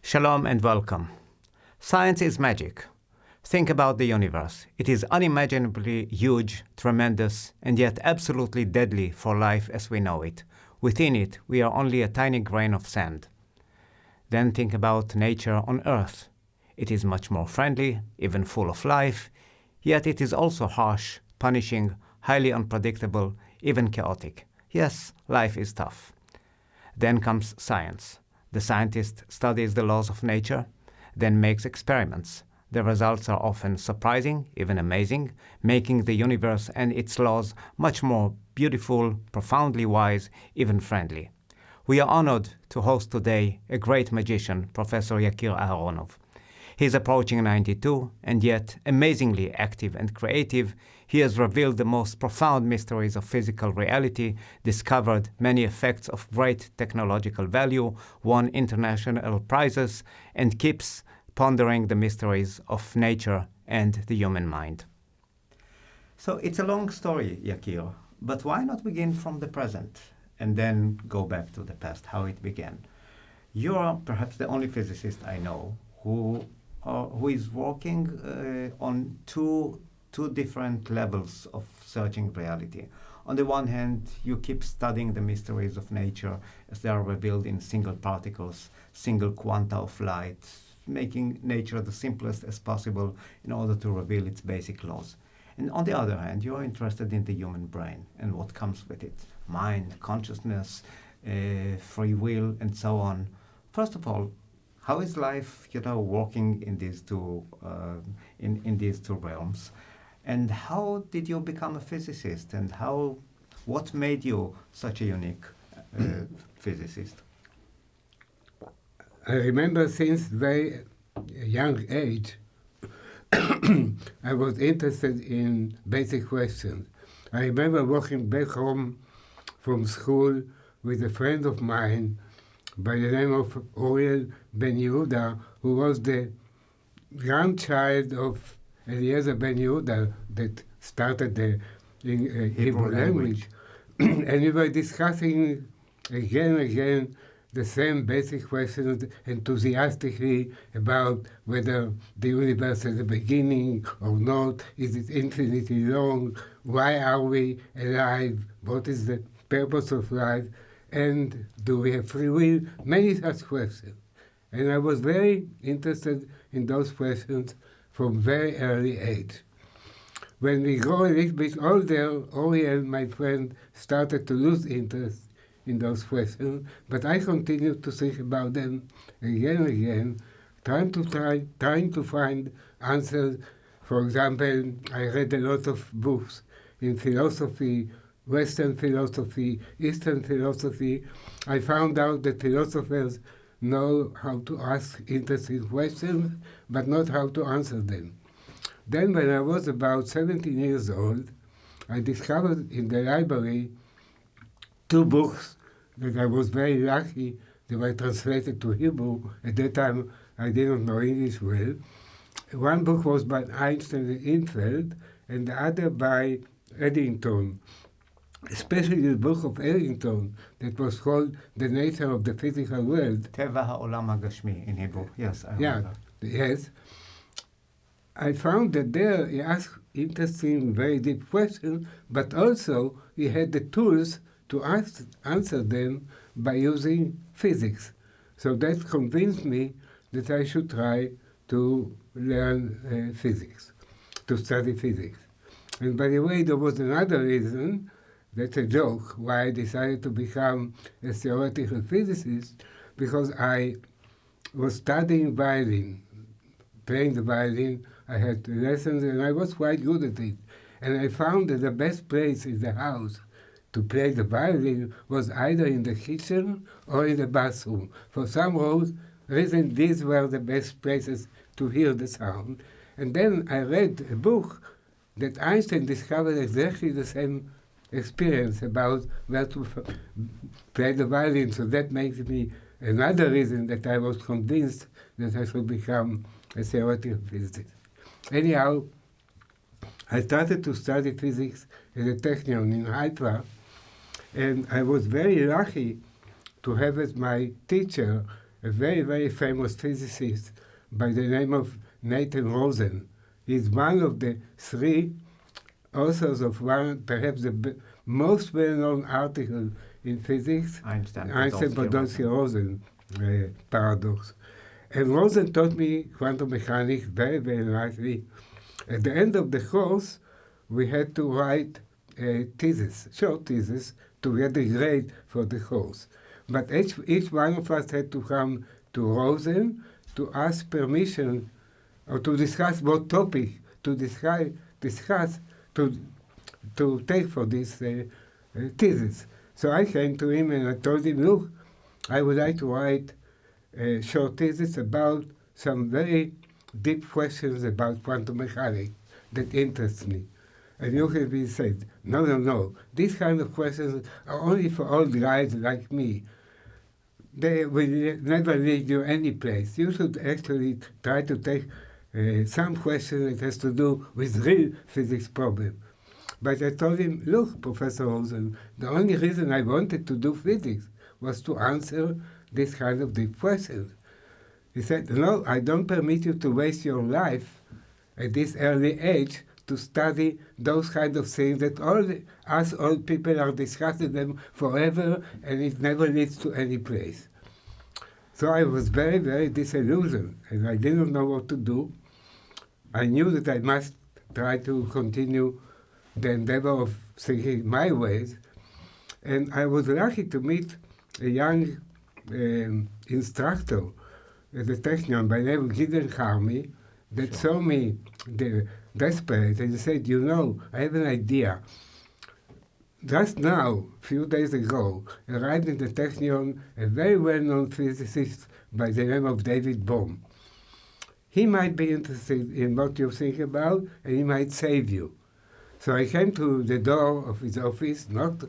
Shalom and welcome. Science is magic. Think about the universe. It is unimaginably huge, tremendous, and yet absolutely deadly for life as we know it. Within it, we are only a tiny grain of sand. Then think about nature on Earth. It is much more friendly, even full of life, yet it is also harsh, punishing, highly unpredictable, even chaotic. Yes, life is tough. Then comes science. The scientist studies the laws of nature, then makes experiments. The results are often surprising, even amazing, making the universe and its laws much more beautiful, profoundly wise, even friendly. We are honored to host today a great magician, Professor Yakir Aharonov. He is approaching 92, and yet amazingly active and creative. He has revealed the most profound mysteries of physical reality, discovered many effects of great technological value, won international prizes, and keeps pondering the mysteries of nature and the human mind. So it's a long story, Yakir, but why not begin from the present and then go back to the past, how it began? You are perhaps the only physicist I know who is working on two different levels of searching reality. On the one hand, you keep studying the mysteries of nature as they are revealed in single particles, single quanta of light, making nature the simplest as possible in order to reveal its basic laws. And on the other hand, you are interested in the human brain and what comes with it, mind, consciousness, free will, and so on. First of all, how is life, working in these two realms? And how did you become a physicist? And what made you such a unique physicist? I remember since very young age, I was interested in basic questions. I remember walking back home from school with a friend of mine by the name of Oriel Ben Yehuda, who was the grandchild of Eliezer Ben Yehuda that started the Hebrew language. And we were discussing again and again the same basic questions enthusiastically about whether the universe has a beginning or not, is it infinitely long, why are we alive, what is the purpose of life, and do we have free will? Many such questions. And I was very interested in those questions from very early age. When we grow a little bit older, Oriel, my friend, started to lose interest in those questions, but I continued to think about them again and again, trying to find answers. For example, I read a lot of books in philosophy, Western philosophy, Eastern philosophy. I found out that philosophers know how to ask interesting questions, but not how to answer them. Then when I was about 17 years old, I discovered in the library two books that I was very lucky they were translated to Hebrew. At that time, I didn't know English well. One book was by Einstein and Infeld, and the other by Eddington, especially the book of Eddington that was called The Nature of the Physical World. Teva ha'olam hagashmi in Hebrew. Yes, I remember. Yes. I found that there he asked interesting, very deep questions, but also he had the tools to answer them by using physics. So that convinced me that I should try to learn physics, to study physics. And by the way, there was another reason, that's a joke, why I decided to become a theoretical physicist, because I was studying violin, playing the violin. I had lessons and I was quite good at it. And I found that the best place in the house to play the violin was either in the kitchen or in the bathroom. For some reason, these were the best places to hear the sound. And then I read a book that Einstein discovered exactly the same experience about where to play the violin. So that makes me another reason that I was convinced that I should become a theoretical physicist. Anyhow, I started to study physics at the Technion in Haifa, and I was very lucky to have as my teacher a very, very famous physicist by the name of Nathan Rosen. He's one of the three authors of perhaps the most well-known article in physics, Einstein-Podolsky-Rosen paradox. And Rosen taught me quantum mechanics very, very nicely. At the end of the course, we had to write a thesis, short thesis, to get a grade for the course. But each one of us had to come to Rosen to ask permission or to discuss what topic to discuss to take for this thesis. So I came to him and I told him, look, I would like to write a short thesis about some very deep questions about quantum mechanics that interest me. And Yakir said, no, these kind of questions are only for old guys like me. They will never lead you any place. You should actually try to take some question that has to do with real physics problem. But I told him, look, Professor Rosen, the only reason I wanted to do physics was to answer this kind of deep questions. He said, no, I don't permit you to waste your life at this early age to study those kind of things that us old people are discussing them forever and it never leads to any place. So I was very, very disillusioned and I didn't know what to do. I knew that I must try to continue the endeavor of thinking my ways. And I was lucky to meet a young instructor at the Technion by the name of Gideon Harmy that saw me desperate and said, you know, I have an idea. Just now, a few days ago, arrived in the Technion a very well-known physicist by the name of David Bohm. He might be interested in what you think about, and he might save you. So I came to the door of his office, knocked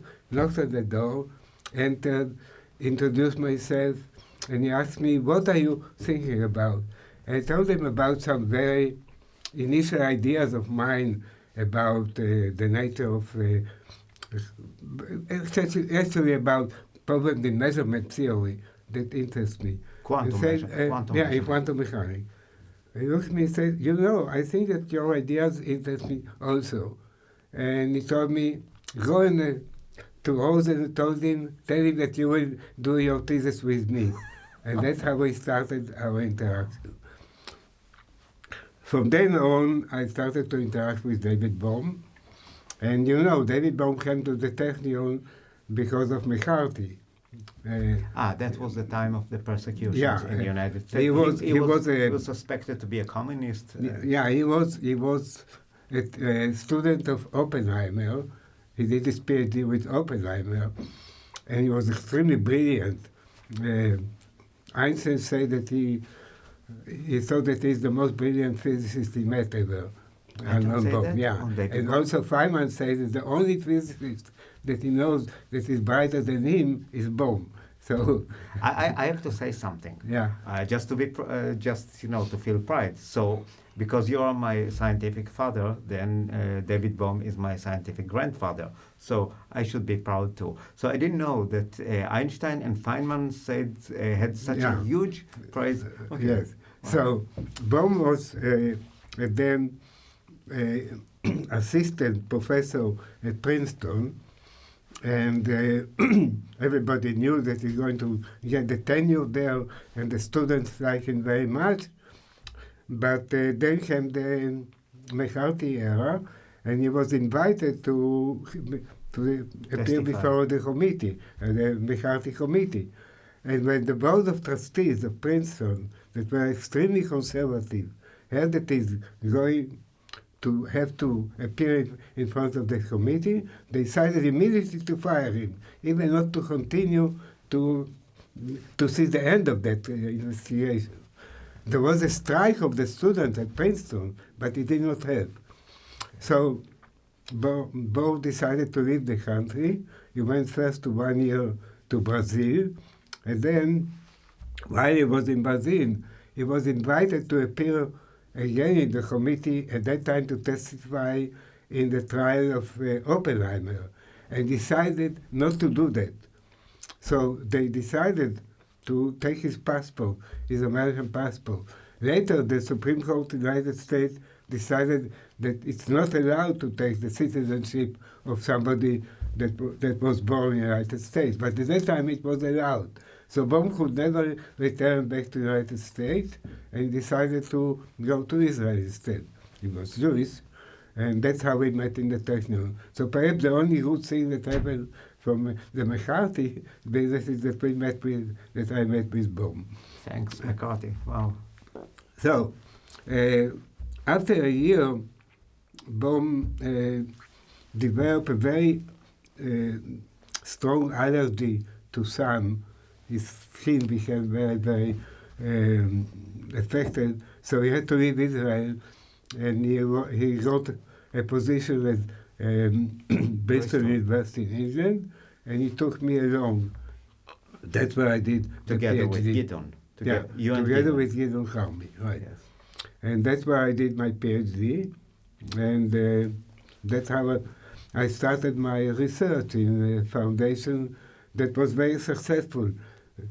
at the door, entered, introduced myself, and he asked me, what are you thinking about? And I told him about some very initial ideas of mine about the nature of, actually about problems in measurement theory that interest me. Quantum mechanics. He looked at me and said, you know, I think that your ideas interest me also. And he told me, go to Rosen and tell him that you will do your thesis with me. And that's how we started our interaction. From then on, I started to interact with David Bohm. And you know, David Bohm came to the Technion because of McCarthy. That was the time of the persecutions in the United States. He was suspected to be a communist. He was a student of Oppenheimer. He did his PhD with Oppenheimer, and he was extremely brilliant. Einstein said that he thought that he's the most brilliant physicist he met ever. And also Feynman says that the only physicist that he knows that is brighter than him is Bohm. So I have to say something. Just to be to feel pride. So because you are my scientific father, then David Bohm is my scientific grandfather. So I should be proud too. So I didn't know that Einstein and Feynman had such a huge praise. Okay. Yes. Wow. So Bohm was then assistant professor at Princeton, and everybody knew that he's going to get the tenure there, and the students like him very much. But then came the McCarthy era, and he was invited to appear before the committee, the McCarthy committee. And when the board of trustees of Princeton, that were extremely conservative, heard that he's going to have to appear in front of the committee, they decided immediately to fire him, even not to continue to see the end of that investigation. There was a strike of the students at Princeton, but it did not help. So Bo decided to leave the country. He went first to 1 year to Brazil, and then, while he was in Brazil, he was invited to appear again in the committee, at that time to testify in the trial of Oppenheimer, and decided not to do that. So they decided to take his passport, his American passport. Later, the Supreme Court of the United States decided that it's not allowed to take the citizenship of somebody that was born in the United States. But at that time, it was allowed. So Bohm could never return back to the United States, and he decided to go to Israel instead. He was Jewish, and that's how we met in the Technion. So perhaps the only good thing that happened from the McCarthy business is that I met with Bohm. Thanks, McCarthy. Wow. So, after a year, Bohm developed a very strong allergy to sun. His skin became very, very affected, so he had to leave Israel, and he got a position at Bristol University in England, and he took me along. That's where I did the Together PhD. with Gideon. Together with Gideon Harmy, right. Yes. And that's where I did my PhD, and that's how I started my research in a foundation that was very successful.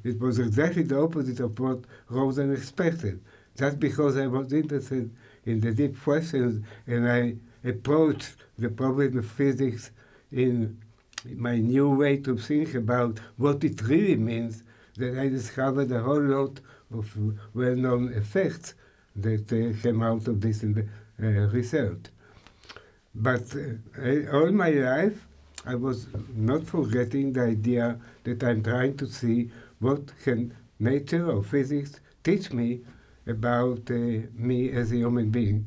It was exactly the opposite of what Rosen expected. Just because I was interested in the deep questions and I approached the problem of physics in my new way to think about what it really means, that I discovered a whole lot of well-known effects that came out of this research. But all my life, I was not forgetting the idea that I'm trying to see what can nature or physics teach me about me as a human being.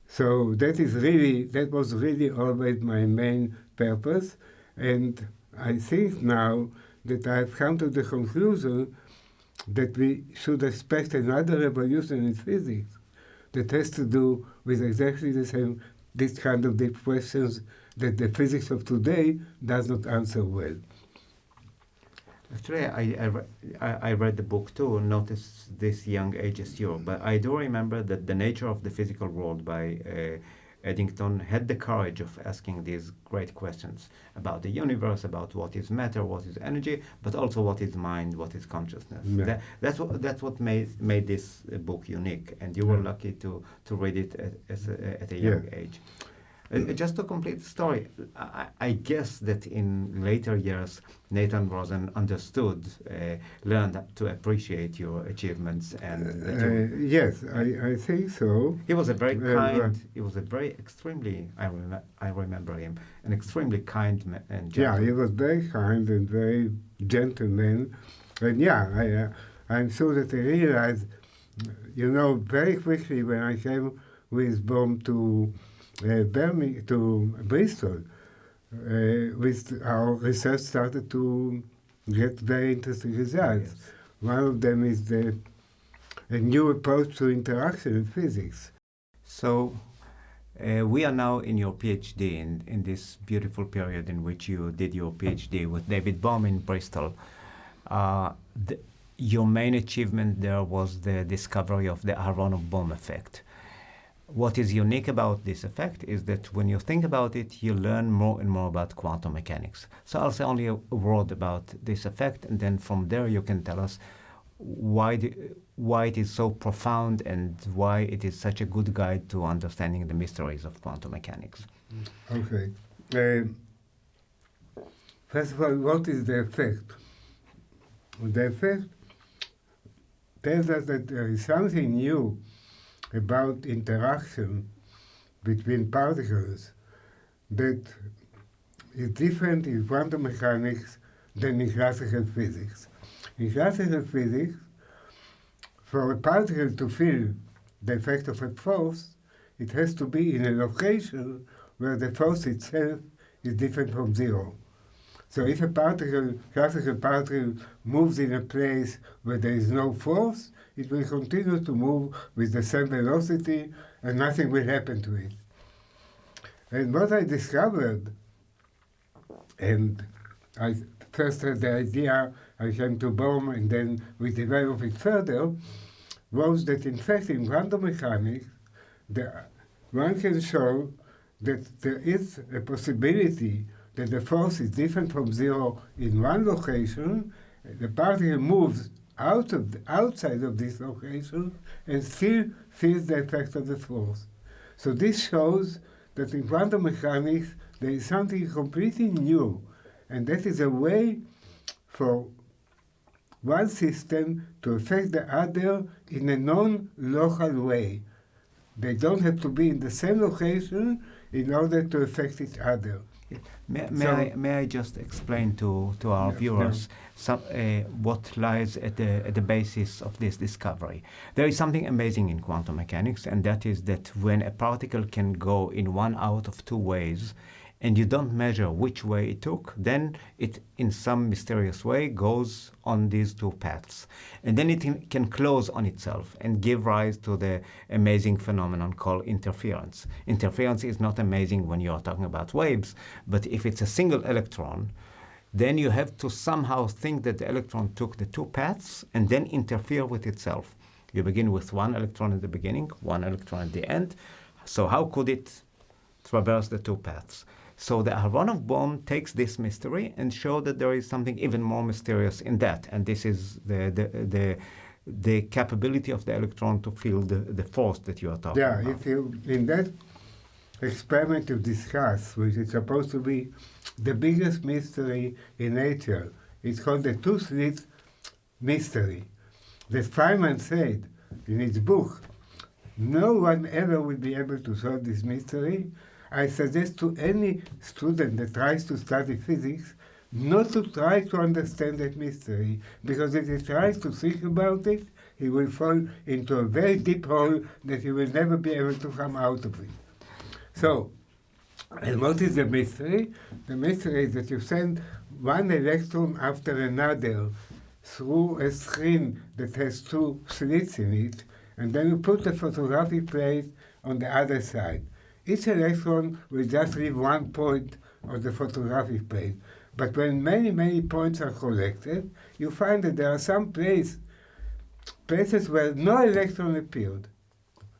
So that was really always my main purpose, and I think now that I've come to the conclusion that we should expect another revolution in physics that has to do with exactly the same, this kind of deep questions that the physics of today does not answer well. Actually, I read the book too, notice this young age as you, but I do remember that The Nature of the Physical World by Eddington had the courage of asking these great questions about the universe, about what is matter, what is energy, but also what is mind, what is consciousness. Yeah. That's what made this book unique, and you were lucky to read it at a young age. Just to complete the story, I guess that in later years, Nathan Rosen learned to appreciate your achievements, and yes, I think so. he was a very kind. He was a very extremely. I remember him, an extremely kind and gentle. Yeah, he was very kind and very gentleman, and I'm sure that I realized, very quickly when I came with Bohm to Birmingham, to Bristol, with our research started to get very interesting results. Yes. One of them is a new approach to interaction in physics. So we are now in your PhD, in this beautiful period in which you did your PhD with David Bohm in Bristol. Your main achievement there was the discovery of the Aharonov-Bohm effect. What is unique about this effect is that when you think about it, you learn more and more about quantum mechanics. So I'll say only a word about this effect, and then from there you can tell us why it is so profound and why it is such a good guide to understanding the mysteries of quantum mechanics. Okay. First of all, what is the effect? The effect tells us that there is something new about interaction between particles that is different in quantum mechanics than in classical physics. In classical physics, for a particle to feel the effect of a force, it has to be in a location where the force itself is different from zero. So if a classical particle, moves in a place where there is no force, it will continue to move with the same velocity and nothing will happen to it. And what I discovered, and I first had the idea, I came to Bohm, and then we developed it further, was that in fact in quantum mechanics, one can show that there is a possibility that the force is different from zero in one location the particle moves outside of this location and still feels the effect of the force. So this shows that in quantum mechanics there is something completely new, and that is a way for one system to affect the other in a non-local way. They don't have to be in the same location in order to affect each other. May I just explain to our viewers what lies at the basis of this discovery? There is something amazing in quantum mechanics, and that is that when a particle can go in one out of two ways, and you don't measure which way it took, then it, in some mysterious way, goes on these two paths. And then it can close on itself and give rise to the amazing phenomenon called interference. Interference is not amazing when you are talking about waves, but if it's a single electron, then you have to somehow think that the electron took the two paths and then interfere with itself. You begin with one electron at the beginning, one electron at the end. So how could it traverse the two paths? So the Aharonov bomb takes this mystery and shows that there is something even more mysterious in that. And this is the capability of the electron to feel the force that you are talking about. Yeah, if you, in that experiment you discuss, which is supposed to be the biggest mystery in nature, it's called the two-slit mystery. That Feynman said in his book, no one ever will be able to solve this mystery. I suggest to any student that tries to study physics not to try to understand that mystery, because if he tries to think about it, he will fall into a very deep hole that he will never be able to come out of it. So, and what is the mystery? The mystery is that you send one electron after another through a screen that has two slits in it, and then you put the photographic plate on the other side. Each electron will just leave one point on the photographic plate. But when many, many points are collected, you find that there are some places where no electron appeared.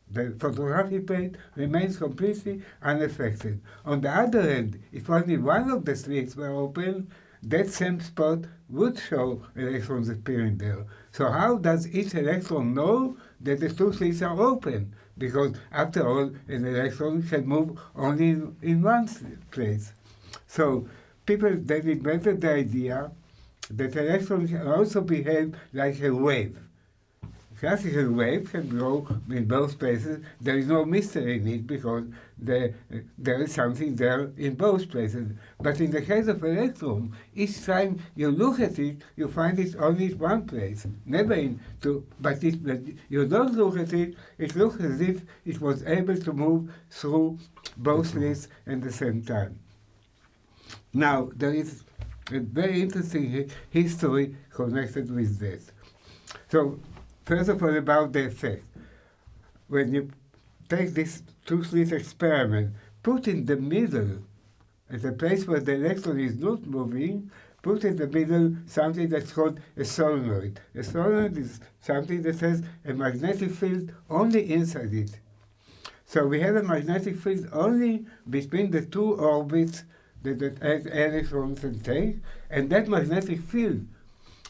The photographic plate remains completely unaffected. On the other hand, if only one of the slits were open, that same spot would show electrons appearing there. So how does each electron know that the two slits are open? Because after all, an electron can move only in one place. So people then invented the idea that electrons can also behave like a wave. Classical wave can go in both places. There is no mystery in it because there is something there in both places. But in the case of electron, each time you look at it, you find it only in one place, never in two. But if you don't look at it, it looks as if it was able to move through both slits at the same time. Now, there is a very interesting history connected with this. So, first of all, about the effect. When you take this two-slit experiment, put in the middle, at a place where the electron is not moving, put in the middle something that's called a solenoid. A solenoid is something that has a magnetic field only inside it. So we have a magnetic field only between the two orbits that the electrons can take, and that magnetic field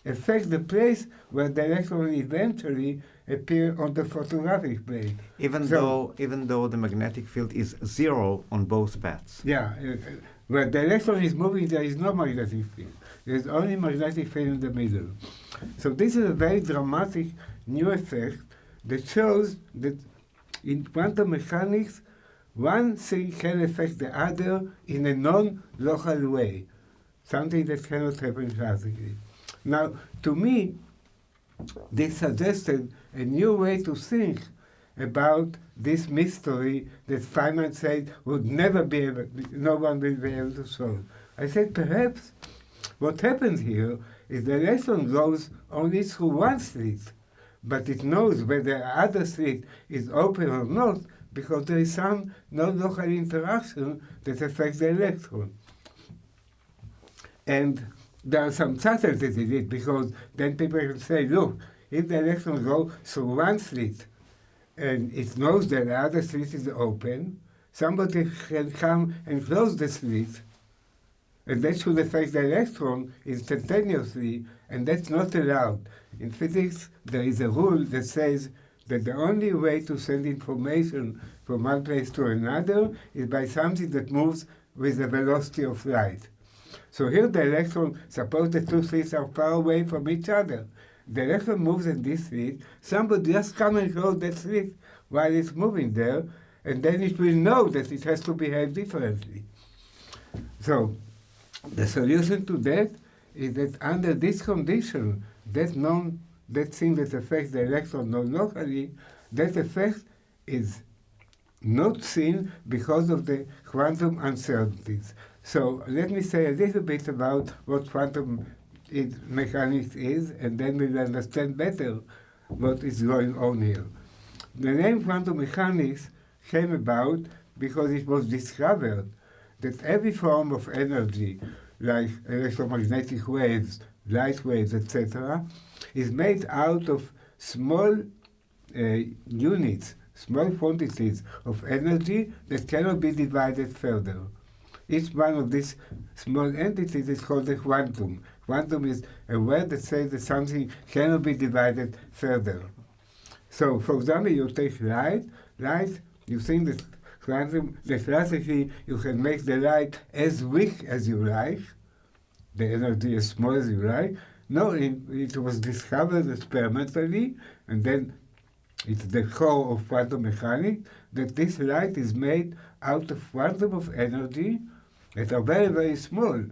affects the place where the electron eventually appear on the photographic plate. Even though the magnetic field is zero on both paths. Yeah, where the electron is moving, there is no magnetic field. There is only magnetic field in the middle. So this is a very dramatic new effect that shows that in quantum mechanics, one thing can affect the other in a non-local way, something that cannot happen classically. Now, to me, this suggested a new way to think about this mystery that Feynman said would never be able, no one will be able to solve. I said, perhaps what happens here is the electron goes only through one slit, but it knows whether the other slit is open or not because there is some non-local interaction that affects the electron. And there are some subtleties in it, because then people can say, look, if the electron goes through one slit and it knows that the other slit is open, somebody can come and close the slit and that should affect the electron instantaneously, and that's not allowed. In physics, there is a rule that says that the only way to send information from one place to another is by something that moves with the velocity of light. So here the electron, suppose the two slits are far away from each other. The electron moves in this slit, somebody just come and close that slit while it's moving there, and then it will know that it has to behave differently. So the solution to that is that under this condition, that thing that affects the electron non-locally, that effect is not seen because of the quantum uncertainties. So let me say a little bit about what quantum mechanics is, and then we'll understand better what is going on here. The name quantum mechanics came about because it was discovered that every form of energy, like electromagnetic waves, light waves, etc., is made out of small units, small quantities of energy that cannot be divided further. Each one of these small entities is called a quantum. Quantum is a word that says that something cannot be divided further. So, for example, you take light, you think that classically you can make the light as weak as you like, the energy as small as you like. No, it was discovered experimentally, and then it's the core of quantum mechanics, that this light is made out of quantum of energy that are very, very small.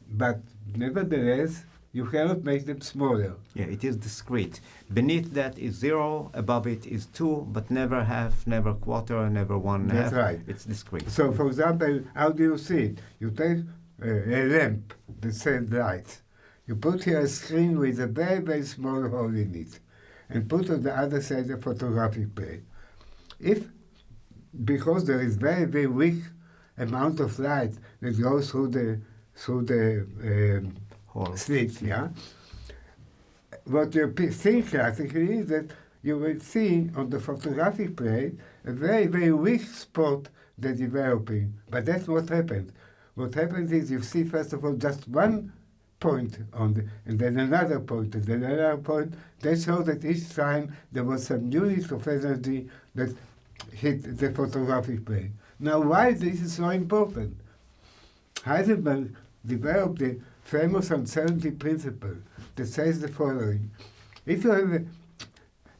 But nevertheless, you cannot make them smaller. Yeah, it is discrete. Beneath that is 0, above it is 2, but never half, never quarter, never 1/2. That's right. It's discrete. So, for example, how do you see it? You take a lamp that sends light. You put here a screen with a very, very small hole in it, and put on the other side a photographic plate. Because there is very, very weak amount of light that goes through the slit, yeah? What you think classically is that you will see on the photographic plate a very, very weak spot that's developing. But that's what happens. What happens is you see, first of all, just one point and then another point, and then another point. That shows that each time there was some unit of energy that hit the photographic plate. Now, why this is so important? Heisenberg developed the famous uncertainty principle that says the following. If you have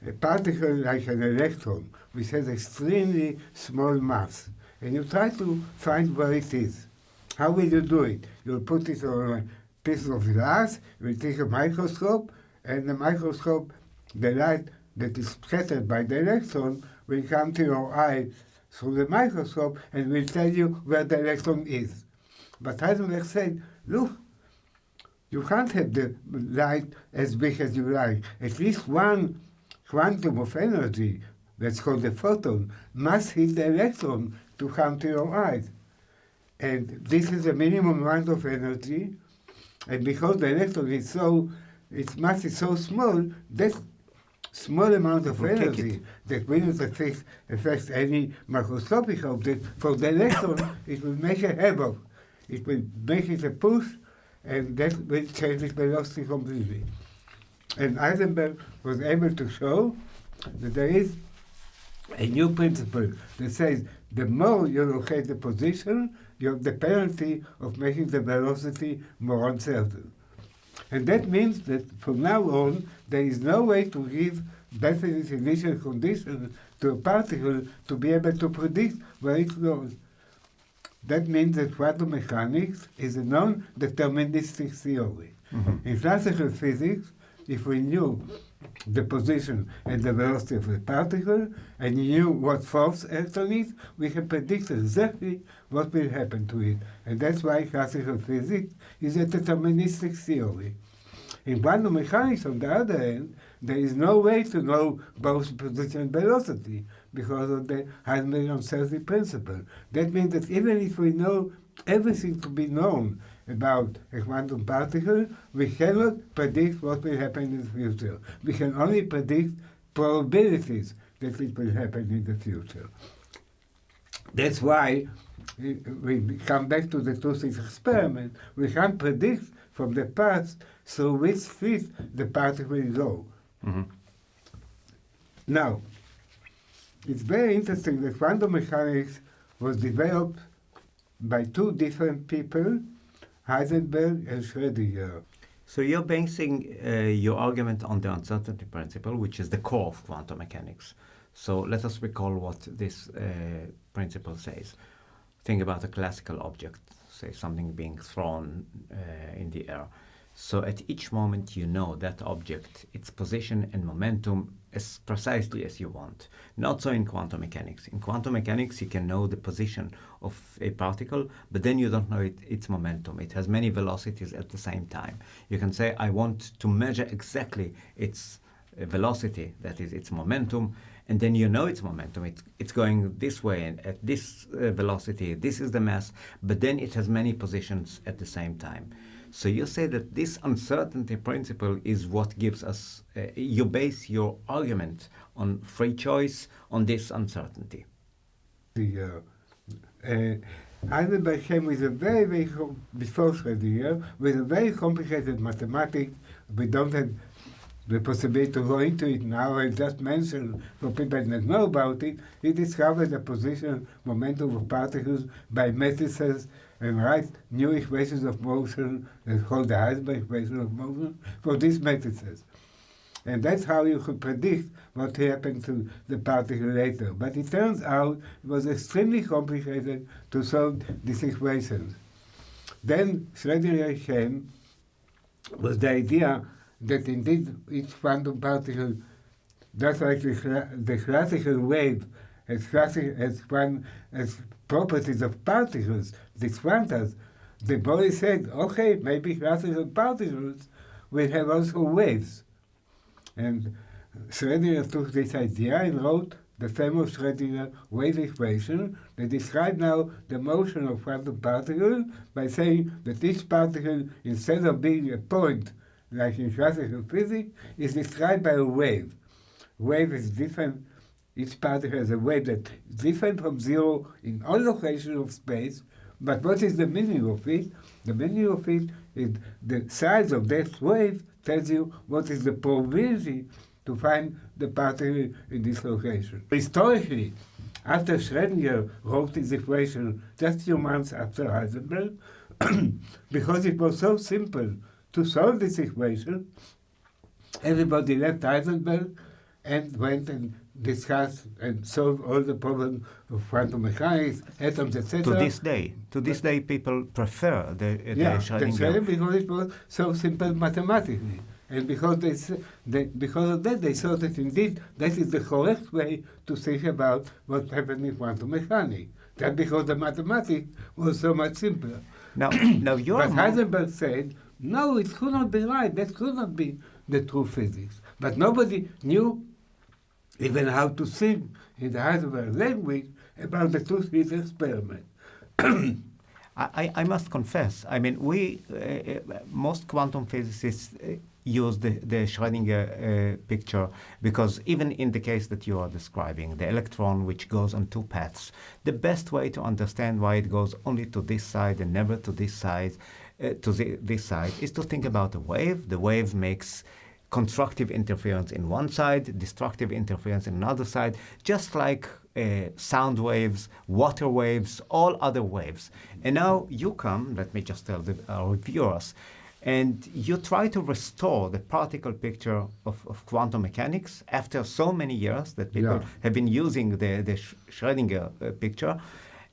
a particle like an electron, which has extremely small mass, and you try to find where it is, how will you do it? You'll put it on a piece of glass, you'll take a microscope, and the microscope, the light that is scattered by the electron, will come to your eye through the microscope and will tell you where the electron is. But Heisenberg said, look, you can't have the light as big as you like. At least one quantum of energy, that's called a photon, must hit the electron to come to your eyes. And this is the minimum amount of energy, and because the electron is its mass is so small, that small amount of energy that will not affect any macroscopic object, for the electron, it will make a havoc. It will make it a push, and that will change its velocity completely. And Heisenberg was able to show that there is a new principle that says the more you locate the position, you have the penalty of making the velocity more uncertain. And that means that from now on, there is no way to give definite initial conditions to a particle to be able to predict where it goes. That means that quantum mechanics is a non-deterministic theory. Mm-hmm. In classical physics, if we knew the position and the velocity of the particle, and knew what force acts on it, we can predict exactly what will happen to it. And that's why classical physics is a deterministic theory. In quantum mechanics, on the other hand, there is no way to know both position and velocity because of the Heisenberg uncertainty principle. That means that even if we know everything to be known about a quantum particle, we cannot predict what will happen in the future. We can only predict probabilities that it will happen in the future. That's why we come back to the two-stage experiment. We can predict from the past through which speed the particle will go. Mm-hmm. Now, it's very interesting that quantum mechanics was developed by two different people, Heisenberg and Schrödinger. So you're basing your argument on the uncertainty principle, which is the core of quantum mechanics. So let us recall what this principle says. Think about a classical object, say something being thrown in the air. So at each moment you know that object, its position and momentum as precisely as you want. Not so in quantum mechanics. In quantum mechanics you can know the position of a particle, but then you don't know its momentum. It has many velocities at the same time. You can say, I want to measure exactly its velocity, that is its momentum, and then you know its momentum. It's going this way and at this velocity, this is the mass, but then it has many positions at the same time. So you say that this uncertainty principle is what gives us, you base your argument on free choice on this uncertainty. Heisenberg came with a very before Schrödinger, with a very complicated mathematics. We don't have the possibility to go into it now. I just mentioned for people that know about it. He discovered the position momentum of particles by matrices and write new equations of motion that's called the Heisenberg equation of motion for these matrices. And that's how you could predict what happened to the particle later. But it turns out it was extremely complicated to solve these equations. Then Schrödinger came with the idea that indeed each quantum particle, just like the classical wave, has properties of particles, these quantas, the body said, okay, maybe classical particles will have also waves. And Schrödinger took this idea and wrote the famous Schrödinger wave equation that describes now the motion of quantum particles by saying that each particle, instead of being a point, like in classical physics, is described by a wave. Wave is different. Each particle has a wave that is different from zero in all locations of space. But what is the meaning of it? The meaning of it is the size of that wave tells you what is the probability to find the particle in this location. Historically, after Schrödinger wrote this equation just a few months after Heisenberg, because it was so simple to solve this equation, everybody left Heisenberg and went and discussed and solved all the problems of quantum mechanics, atoms, etc. To this day, people prefer the Schrödinger. Because it was so simple mathematically. And because because of that, they thought that indeed that is the correct way to think about what happened in quantum mechanics. That because the mathematics was so much simpler. Now But Heisenberg said, no, it could not be right. That could not be the true physics. But nobody knew even how to think in the Heisenberg language about the two-stage experiment. I must confess, I mean, most quantum physicists use the Schrödinger picture because even in the case that you are describing, the electron which goes on two paths, the best way to understand why it goes only to this side and never to this side, this side, is to think about a wave. The wave makes constructive interference in one side, destructive interference in another side, just like sound waves, water waves, all other waves. And now you come, let me just tell our viewers, and you try to restore the particle picture of quantum mechanics after so many years that people have been using the Schrödinger picture.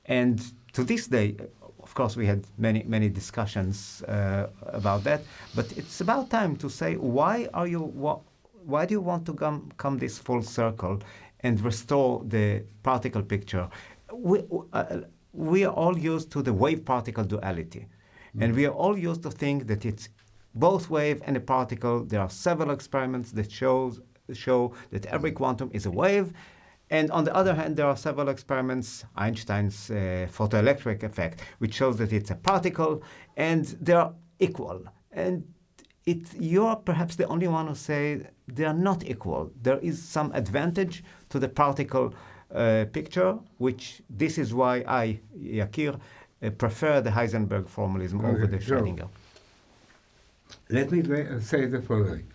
And to this day, of course, we had many discussions about that, but it's about time to say, why do you want to come this full circle and restore the particle picture? We are all used to the wave-particle duality. And we are all used to think that it's both wave and a particle. There are several experiments that show that every quantum is a wave. And on the other hand, there are several experiments, Einstein's photoelectric effect, which shows that it's a particle and they're equal. And you're perhaps the only one who say they are not equal. There is some advantage to the particle picture, which this is why I, Yakir, prefer the Heisenberg formalism over the Schrödinger. Let me say the following.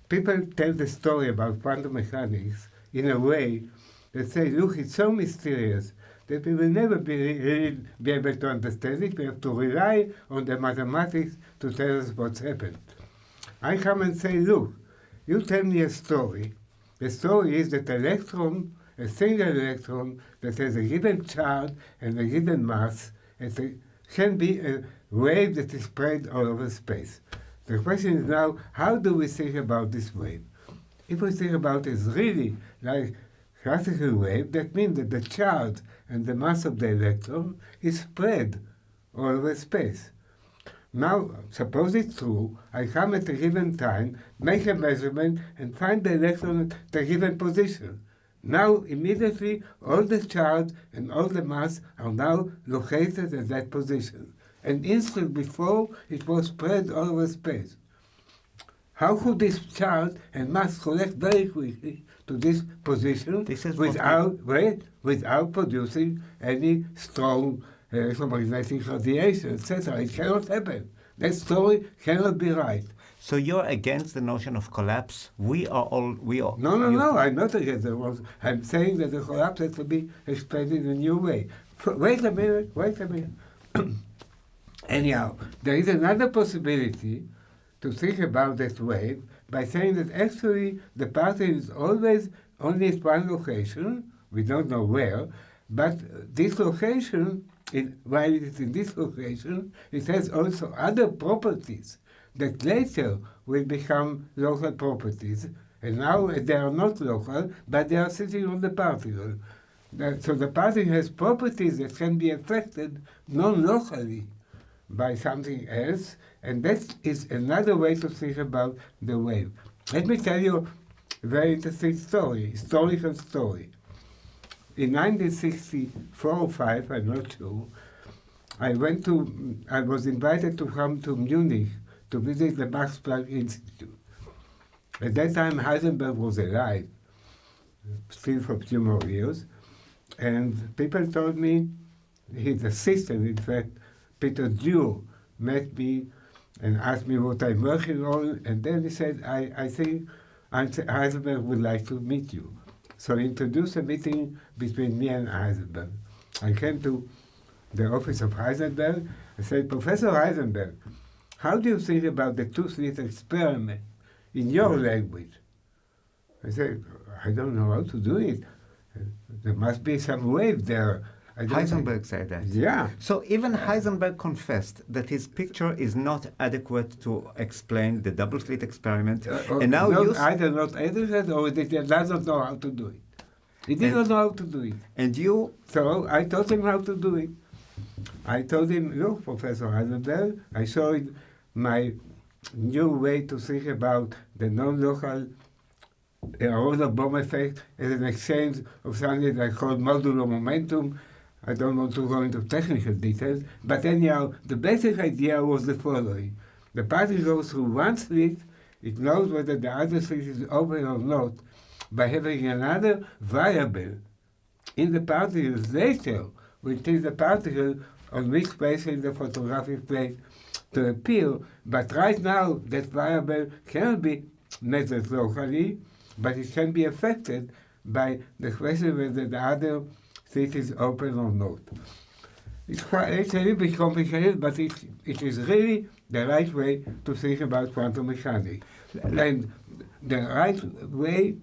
People tell the story about quantum mechanics in a way that say, look, it's so mysterious that we will never really be able to understand it. We have to rely on the mathematics to tell us what's happened. I come and say, look, you tell me a story. The story is that electron, a single electron that has a given charge and a given mass, can be a wave that is spread all over space. The question is now, how do we think about this wave? If we think about it as really like classical wave, that means that the charge and the mass of the electron is spread all over space. Now, suppose it's true, I come at a given time, make a measurement, and find the electron at the given position. Now, immediately, all the charge and all the mass are now located at that position. And instantly before, it was spread all over space. How could this charge and mass collect very quickly to this position without producing any strong electromagnetic radiation, etc.? It cannot happen. That story cannot be right. So you're against the notion of collapse? We are. No, I'm not against the. I'm saying that the collapse has to be explained in a new way. Wait a minute. Anyhow, there is another possibility to think about that wave by saying that actually the particle is always only at one location, we don't know where, but this location, while it is in this location, it has also other properties that later will become local properties. And now they are not local, but they are sitting on the particle. So the particle has properties that can be affected non-locally by something else, and that is another way to think about the wave. Let me tell you a very interesting story, historical story. In 1964 or 5, I'm not sure, I was invited to come to Munich to visit the Max Planck Institute. At that time, Heisenberg was alive, still for a few more years, and people told me, his assistant, in fact, Peter Dew, met me and asked me what I'm working on, and then he said, I think Heisenberg would like to meet you. So he introduced a meeting between me and Heisenberg. I came to the office of Heisenberg. I said, Professor Heisenberg, how do you think about the two-slit experiment in your language? I said, I don't know how to do it. There must be some wave there. Heisenberg said that. Yeah. So even Heisenberg confessed that his picture is not adequate to explain the double-slit experiment. And now either not adequate or he doesn't know how to do it. He didn't know how to do it. And you? So I taught him how to do it. I told him, look, Professor Heisenberg, I showed my new way to think about the non-local Aharonov bomb effect as an exchange of something I call modular momentum. I don't want to go into technical details, but anyhow, the basic idea was the following. The particle goes through one slit, it knows whether the other slit is open or not by having another variable in the particle later, which is the particle on which placing the photographic plate to appear, but right now that variable cannot be measured locally, but it can be affected by the question whether the other slit is open or not. It's a little bit complicated, but it is really the right way to think about quantum mechanics. And the right way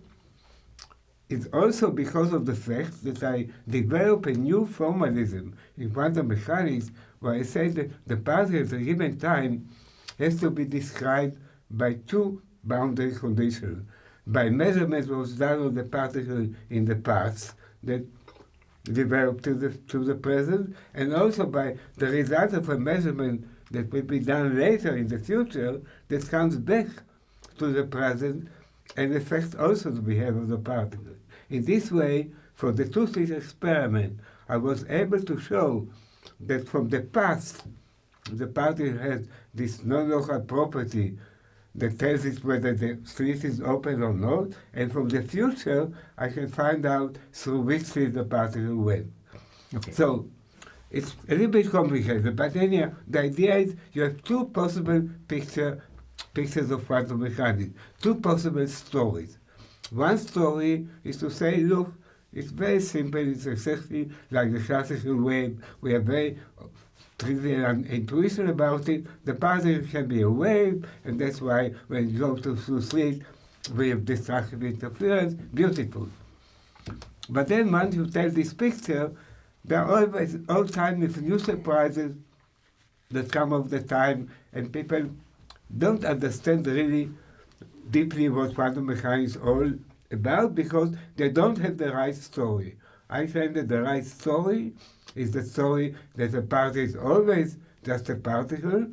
is also because of the fact that I develop a new formalism in quantum mechanics where I say that the particle at a given time has to be described by two boundary conditions. By measurement was done on the particle in the past that developed to the present, and also by the result of a measurement that will be done later in the future that comes back to the present and affects also the behavior of the particle. In this way, for the two-slit experiment, I was able to show that from the past, the particle has this non-local property that tells it whether the slit is open or not, and from the future, I can find out through which slit the particle went. Okay. So it's a little bit complicated, but anyhow, the idea is you have two possible pictures of quantum mechanics, two possible stories. One story is to say, look, it's very simple, it's exactly like the classical wave. We have very trivial intuition about it. The particle can be a wave, and that's why when you go through slit, we have destructive interference. Beautiful. But then once you tell this picture, there are always all time with new surprises that come over the time, and people don't understand really deeply what quantum mechanics is all about because they don't have the right story. I claim that the right story is the story that a particle is always just a particle,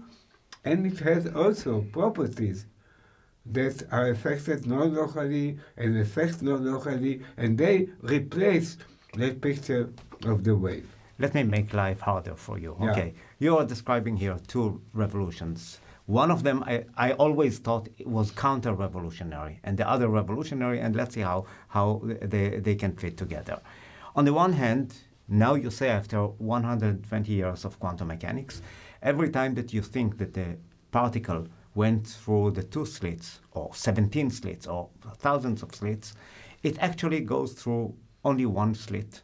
and it has also properties that are affected non-locally and affect non-locally, and they replace that picture of the wave. Let me make life harder for you. Yeah. Okay, you are describing here two revolutions. One of them I always thought it was counter-revolutionary, and the other revolutionary, and let's see how they can fit together. On the one hand, now you say after 120 years of quantum mechanics, every time that you think that the particle went through the 2 slits, or 17 slits, or thousands of slits, it actually goes through only 1 slit.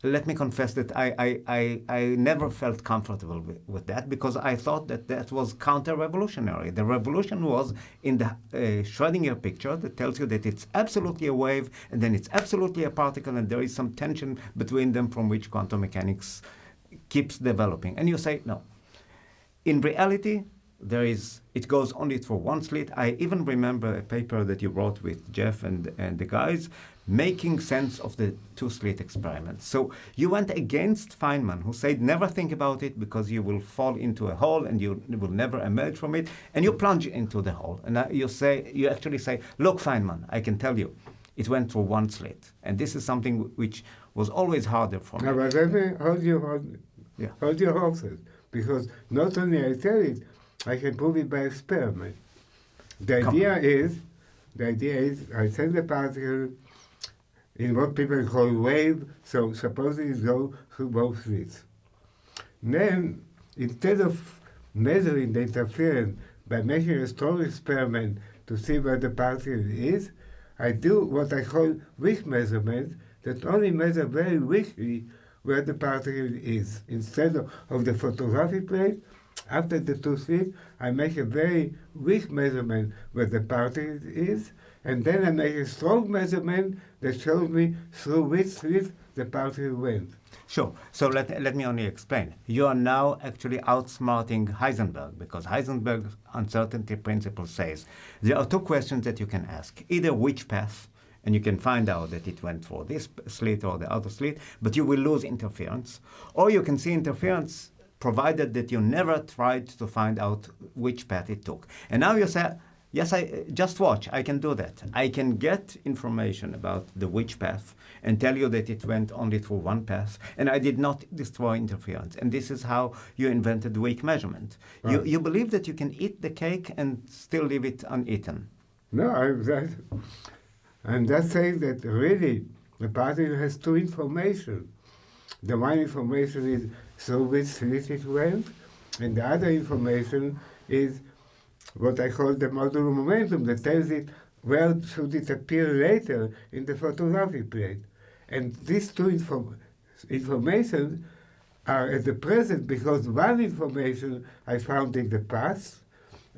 Let me confess that I never felt comfortable with that because I thought that was counter-revolutionary. The revolution was in the Schrödinger picture that tells you that it's absolutely a wave and then it's absolutely a particle and there is some tension between them from which quantum mechanics keeps developing. And you say, no. In reality, it goes only through 1 slit. I even remember a paper that you wrote with Jeff and the guys making sense of the 2-slit experiment. So you went against Feynman, who said never think about it because you will fall into a hole and you will never emerge from it, and you plunge into the hole. And you actually say, look, Feynman, I can tell you, it went through 1 slit. And this is something which was always harder for me. Now, but let me hold your horses, because not only I tell it, I can prove it by experiment. The idea is, I send the particle in what people call wave, so supposing it go through both slits. Then, instead of measuring the interference by making a strong experiment to see where the particle is, I do what I call weak measurements that only measure very weakly where the particle is. Instead of the photographic plate, after the 2 slits, I make a very weak measurement where the particle is, and then I make a strong measurement that shows me through which slit the particle went. Sure. So let me only explain. You are now actually outsmarting Heisenberg, because Heisenberg's uncertainty principle says there are 2 questions that you can ask. Either which path, and you can find out that it went for this slit or the other slit, but you will lose interference. Or you can see interference provided that you never tried to find out which path it took. And now you say, yes, just watch, I can do that. I can get information about the which path and tell you that it went only through 1 path, and I did not destroy interference. And this is how you invented the weak measurement. Right. You believe that you can eat the cake and still leave it uneaten. No, I'm just saying that really the particle has 2 information. The one information is through which slit it went, and the other information is what I call the modular momentum that tells it where should it appear later in the photographic plate. And these 2 information are at the present because one information I found in the past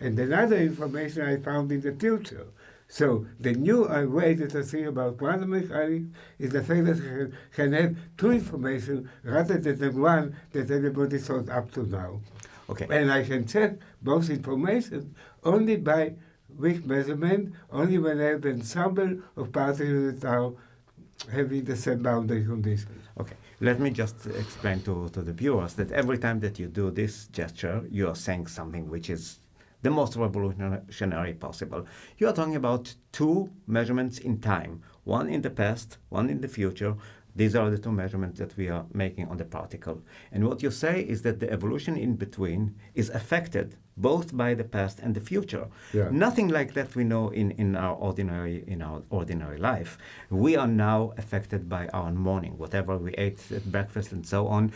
and another information I found in the future. So the new way that I think about quantum mechanics is the fact that I can have 2 information rather than the one that everybody thought up to now. Okay. And I can check both information only by weak measurement, only when I have an ensemble of particles that are having the same boundary conditions. Okay, let me just explain to the viewers that every time that you do this gesture, you are saying something which is the most revolutionary possible. You are talking about 2 measurements in time, one in the past, one in the future. These are the 2 measurements that we are making on the particle. And what you say is that the evolution in between is affected both by the past and the future. Yeah. Nothing like that we know in our ordinary life. We are now affected by our morning, whatever we ate at breakfast and so on.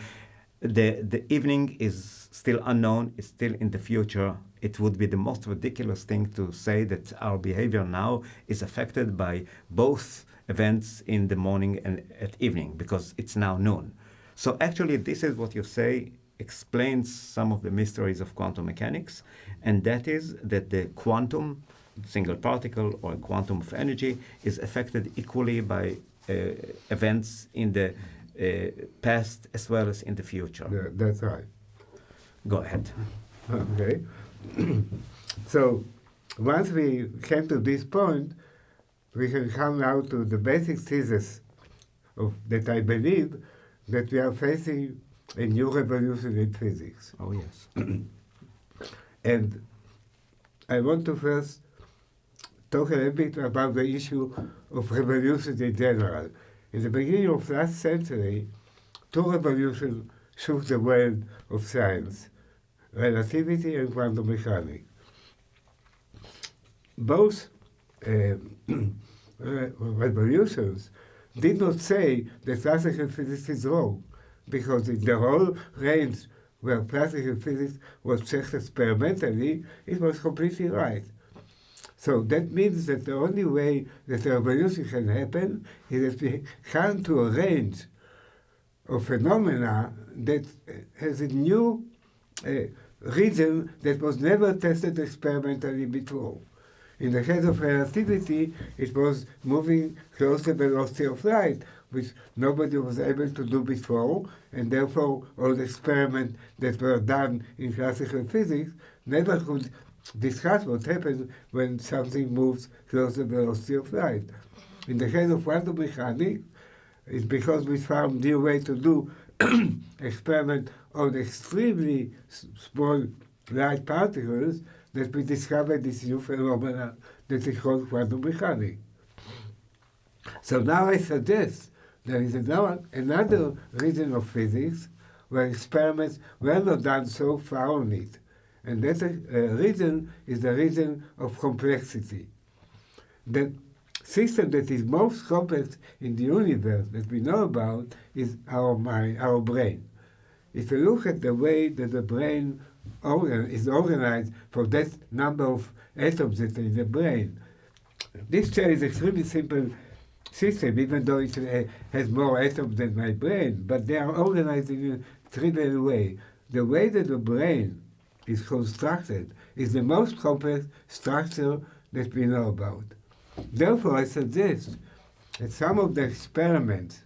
The evening is still unknown, it's still in the future. It would be the most ridiculous thing to say that our behavior now is affected by both events in the morning and at evening, because it's now noon. So actually, this is what you say explains some of the mysteries of quantum mechanics, and that is that the quantum, single particle or quantum of energy, is affected equally by events in the past as well as in the future. Yeah, that's right. Go ahead. Okay. So once we came to this point, we can come now to the basic thesis that I believe that we are facing a new revolution in physics. Oh, yes. And I want to first talk a little bit about the issue of revolution in general. In the beginning of last century, two revolutions shook the world of science: relativity and quantum mechanics. Both revolutions did not say that classical physics is wrong, because in the whole range where classical physics was checked experimentally, it was completely right. So that means that the only way that a revolution can happen is that we come to a range of phenomena that has a new region that was never tested experimentally before. In the case of relativity, it was moving close to the velocity of light, which nobody was able to do before, and therefore all the experiments that were done in classical physics never could discuss what happens when something moves close to the velocity of light. In the case of quantum mechanics, it's because we found new way to do experiment on extremely small light particles that we discovered this new phenomena that is called quantum mechanics. So now I suggest there is another region of physics where experiments were not done so far on it. And that region is the region of complexity. The system that is most complex in the universe that we know about is our mind, our brain. If you look at the way that the brain is organized for that number of atoms that are in the brain, this chair is extremely simple system, even though it has more atoms than my brain, but they are organized in a trivial way. The way that the brain is constructed is the most complex structure that we know about. Therefore, I suggest that some of the experiments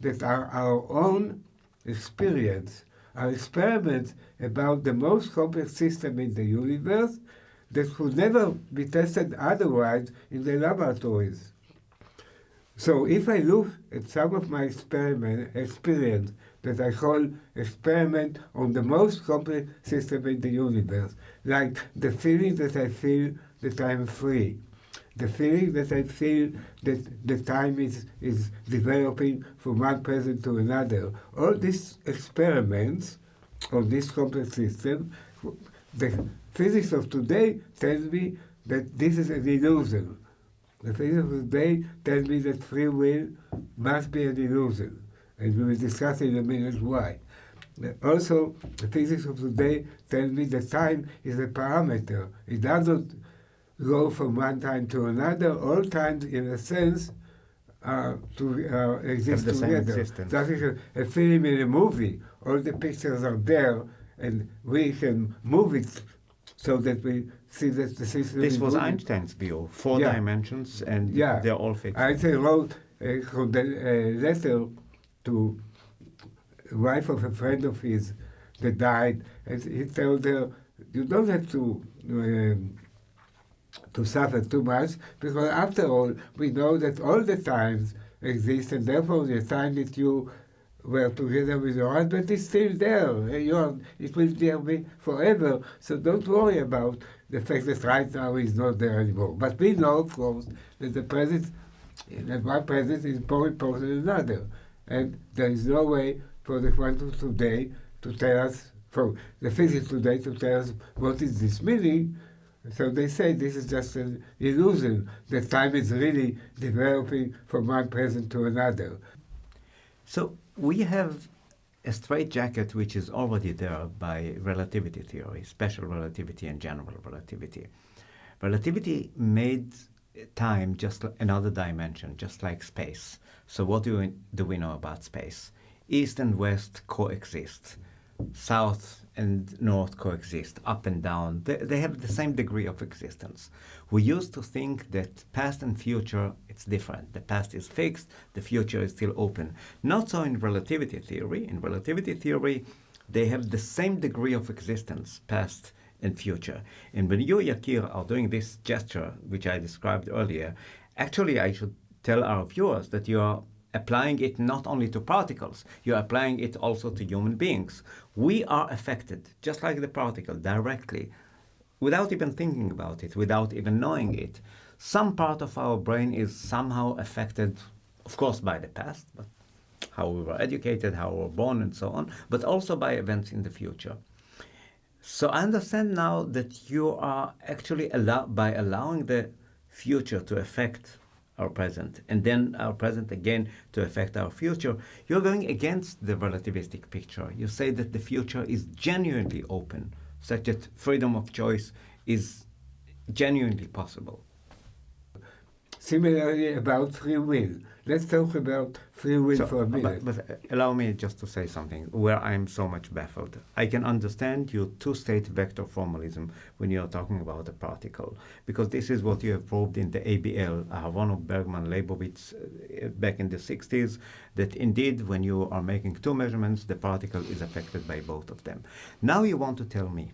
that are our own experience are experiments about the most complex system in the universe that could never be tested otherwise in the laboratories. So if I look at some of my experience that I call experiment on the most complex system in the universe, like the feeling that I feel that I'm free, the feeling that I feel that the time is developing from one present to another, all these experiments on this complex system, the physics of today tells me that this is an illusion. The physics of today tells me that free will must be an illusion, and we will discuss in a minute why. Also, the physics of today tells me that time is a parameter. It doesn't go from one time to another. All times, in a sense, exist the same together. existence. That is a film in a movie. All the pictures are there, and we can move it so that we see that the system This is was moving. Einstein's view, four Yeah. dimensions, and Yeah. they're all fixed. Einstein wrote a letter to the wife of a friend of his that died, and he told her, you don't have to suffer too much, because after all, we know that all the times exist, and therefore the time that you were together with your husband is still there. It will be forever, so don't worry about the fact that right now is not there anymore. But we know, of course, that that one present is more important than another. And there is no way for the quantum today to tell us for the physics today to tell us what is this meaning. So they say this is just an illusion, that time is really developing from one present to another. So we have a straitjacket which is already there by relativity theory, special relativity and general relativity. Relativity made time just another dimension, just like space. So what do we know about space? East and west coexist. South and north coexist, up and down. They have the same degree of existence. We used to think that past and future, it's different. The past is fixed, the future is still open. Not so in relativity theory. In relativity theory, they have the same degree of existence, past and future. And when you, Yakir, are doing this gesture, which I described earlier, actually I should tell our viewers that you are applying it not only to particles, you're applying it also to human beings. We are affected, just like the particle, directly, without even thinking about it, without even knowing it. Some part of our brain is somehow affected, of course, by the past, but how we were educated, how we were born, and so on, but also by events in the future. So I understand now that you are actually, by allowing the future to affect our present, and then our present again to affect our future, you're going against the relativistic picture. You say that the future is genuinely open, such that freedom of choice is genuinely possible. Similarly, about free will. Let's talk about free will for a minute. But allow me just to say something where I'm so much baffled. I can understand your two-state vector formalism when you're talking about a particle, because this is what you have proved in the ABL, Aharonov, Bergman, Leibovitz, back in the 60s, that indeed when you are making two measurements, the particle is affected by both of them. Now you want to tell me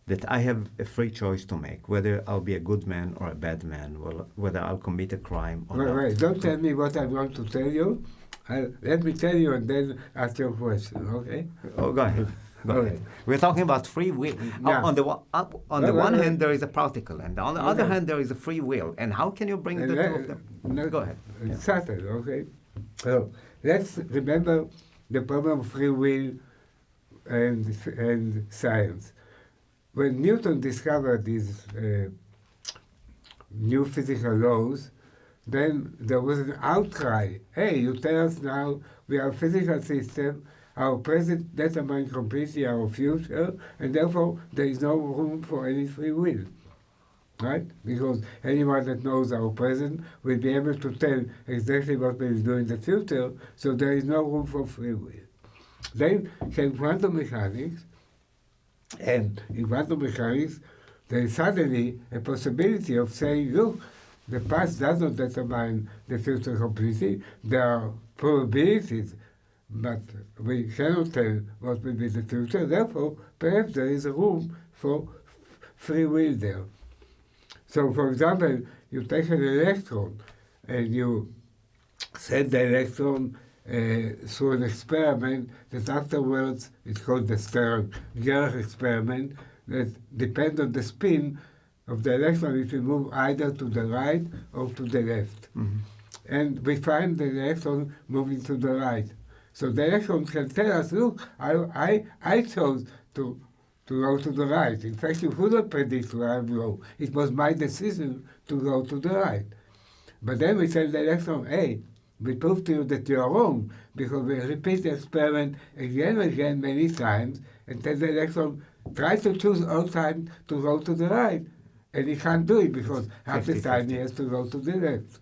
that I have a free choice to make, whether I'll be a good man or a bad man, whether I'll commit a crime or not. Wait, don't tell me what I want to tell you. Let me tell you and then ask your question, okay? Oh, go ahead. Go ahead. We're talking about free will. Yeah. On the one hand, there is a particle, and on the other hand, there is a free will. And how can you bring the two of them? No, go ahead. It's subtle, okay? So let's remember the problem of free will and science. When Newton discovered these new physical laws, then there was an outcry. Hey, you tell us now we are a physical system, our present determines completely our future, and therefore there is no room for any free will. Right? Because anyone that knows our present will be able to tell exactly what we will do in the future, so there is no room for free will. Then came quantum mechanics, and in quantum mechanics, there is suddenly a possibility of saying, look, the past does not determine the future completely. There are probabilities, but we cannot tell what will be the future. Therefore, perhaps there is a room for free will there. So, for example, you take an electron and you send the electron through an experiment that afterwards is called the Stern-Gerlach experiment, that depends on the spin of the electron. It will move either to the right or to the left. Mm-hmm. And we find the electron moving to the right. So the electron can tell us, look, I chose to go to the right. In fact, you couldn't predict where I would go. It was my decision to go to the right. But then we tell the electron, hey, we prove to you that you are wrong, because we repeat the experiment again and again many times, and tell the electron, try to choose all time to go to the right. And he can't do it, because half the time he has to go to the left.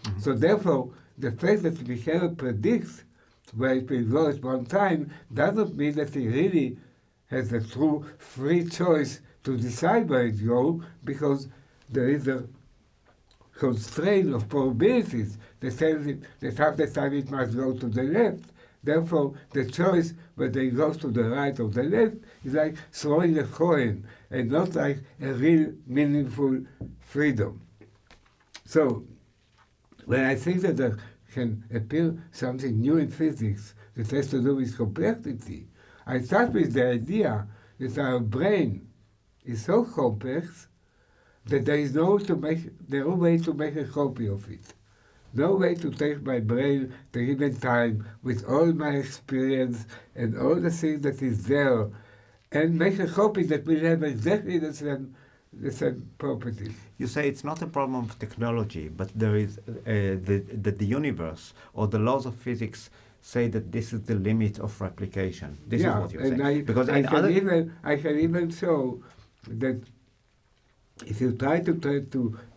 Mm-hmm. So therefore, the fact that we cannot predict where it will go at one time doesn't mean that he really has a true free choice to decide where it goes, because there is a constraint of probabilities that says that half the time it must go to the left. Therefore, the choice whether it goes to the right or the left is like throwing a coin, and not like a real meaningful freedom. So, when I think that there can appear something new in physics that has to do with complexity, I start with the idea that our brain is so complex that there is no way to make a copy of it. no way to take my brain to given time with all my experience and all the things that is there and make a copy that will have exactly the same properties. You say it's not a problem of technology, but there is the universe or the laws of physics say that this is the limit of replication. This is what you're saying. Because I can even show that if you try to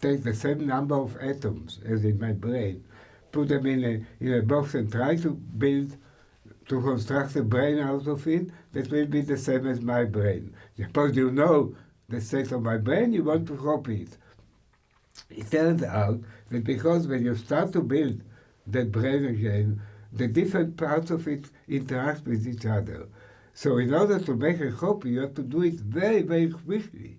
take the same number of atoms as in my brain, put them in a box and try to construct a brain out of it, that will be the same as my brain. Suppose you know the state of my brain, you want to copy it. It turns out that because when you start to build that brain again, the different parts of it interact with each other. So in order to make a copy, you have to do it very, very quickly.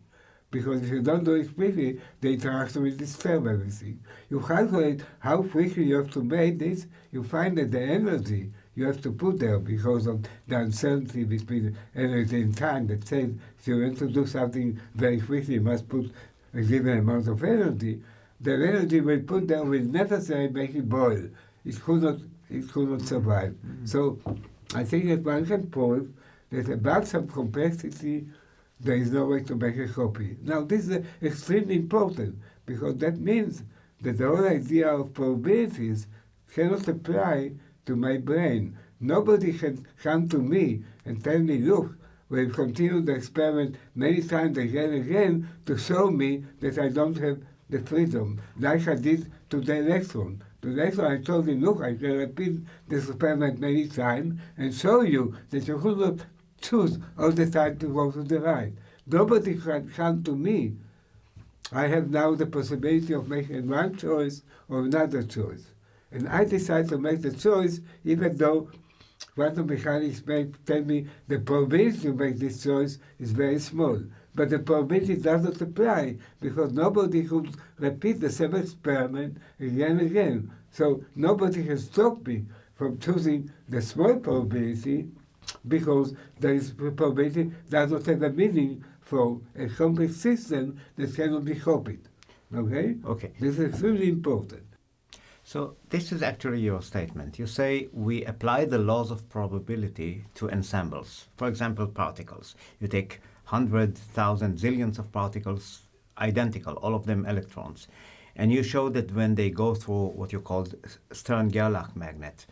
Because if you don't do it quickly, the interaction will disturb everything. You calculate how quickly you have to make this, you find that the energy you have to put there because of the uncertainty between energy and time that says if you want to do something very quickly, you must put a given amount of energy. The energy we put there will necessarily make it boil. It could not survive. So I think that one can prove that about some complexity, there is no way to make a copy. Now, this is extremely important because that means that the whole idea of probabilities cannot apply to my brain. Nobody can come to me and tell me, look, we'll continue the experiment many times again to show me that I don't have the freedom, like I did to the electron. To the electron, I told him, look, I can repeat this experiment many times and show you that you could not choose all the time to go to the right. Nobody can come to me. I have now the possibility of making one choice or another choice. And I decide to make the choice even though quantum mechanics may tell me the probability to make this choice is very small. But the probability does not apply because nobody could repeat the same experiment again and again. So nobody can stop me from choosing the small probability because there is probability does not have a meaning for a complex system that cannot be copied. Okay? Okay. This is extremely important. So this is actually your statement. You say we apply the laws of probability to ensembles. For example, particles. You take 100,000 zillions of particles, identical, all of them electrons. And you show that when they go through what you call Stern-Gerlach magnet,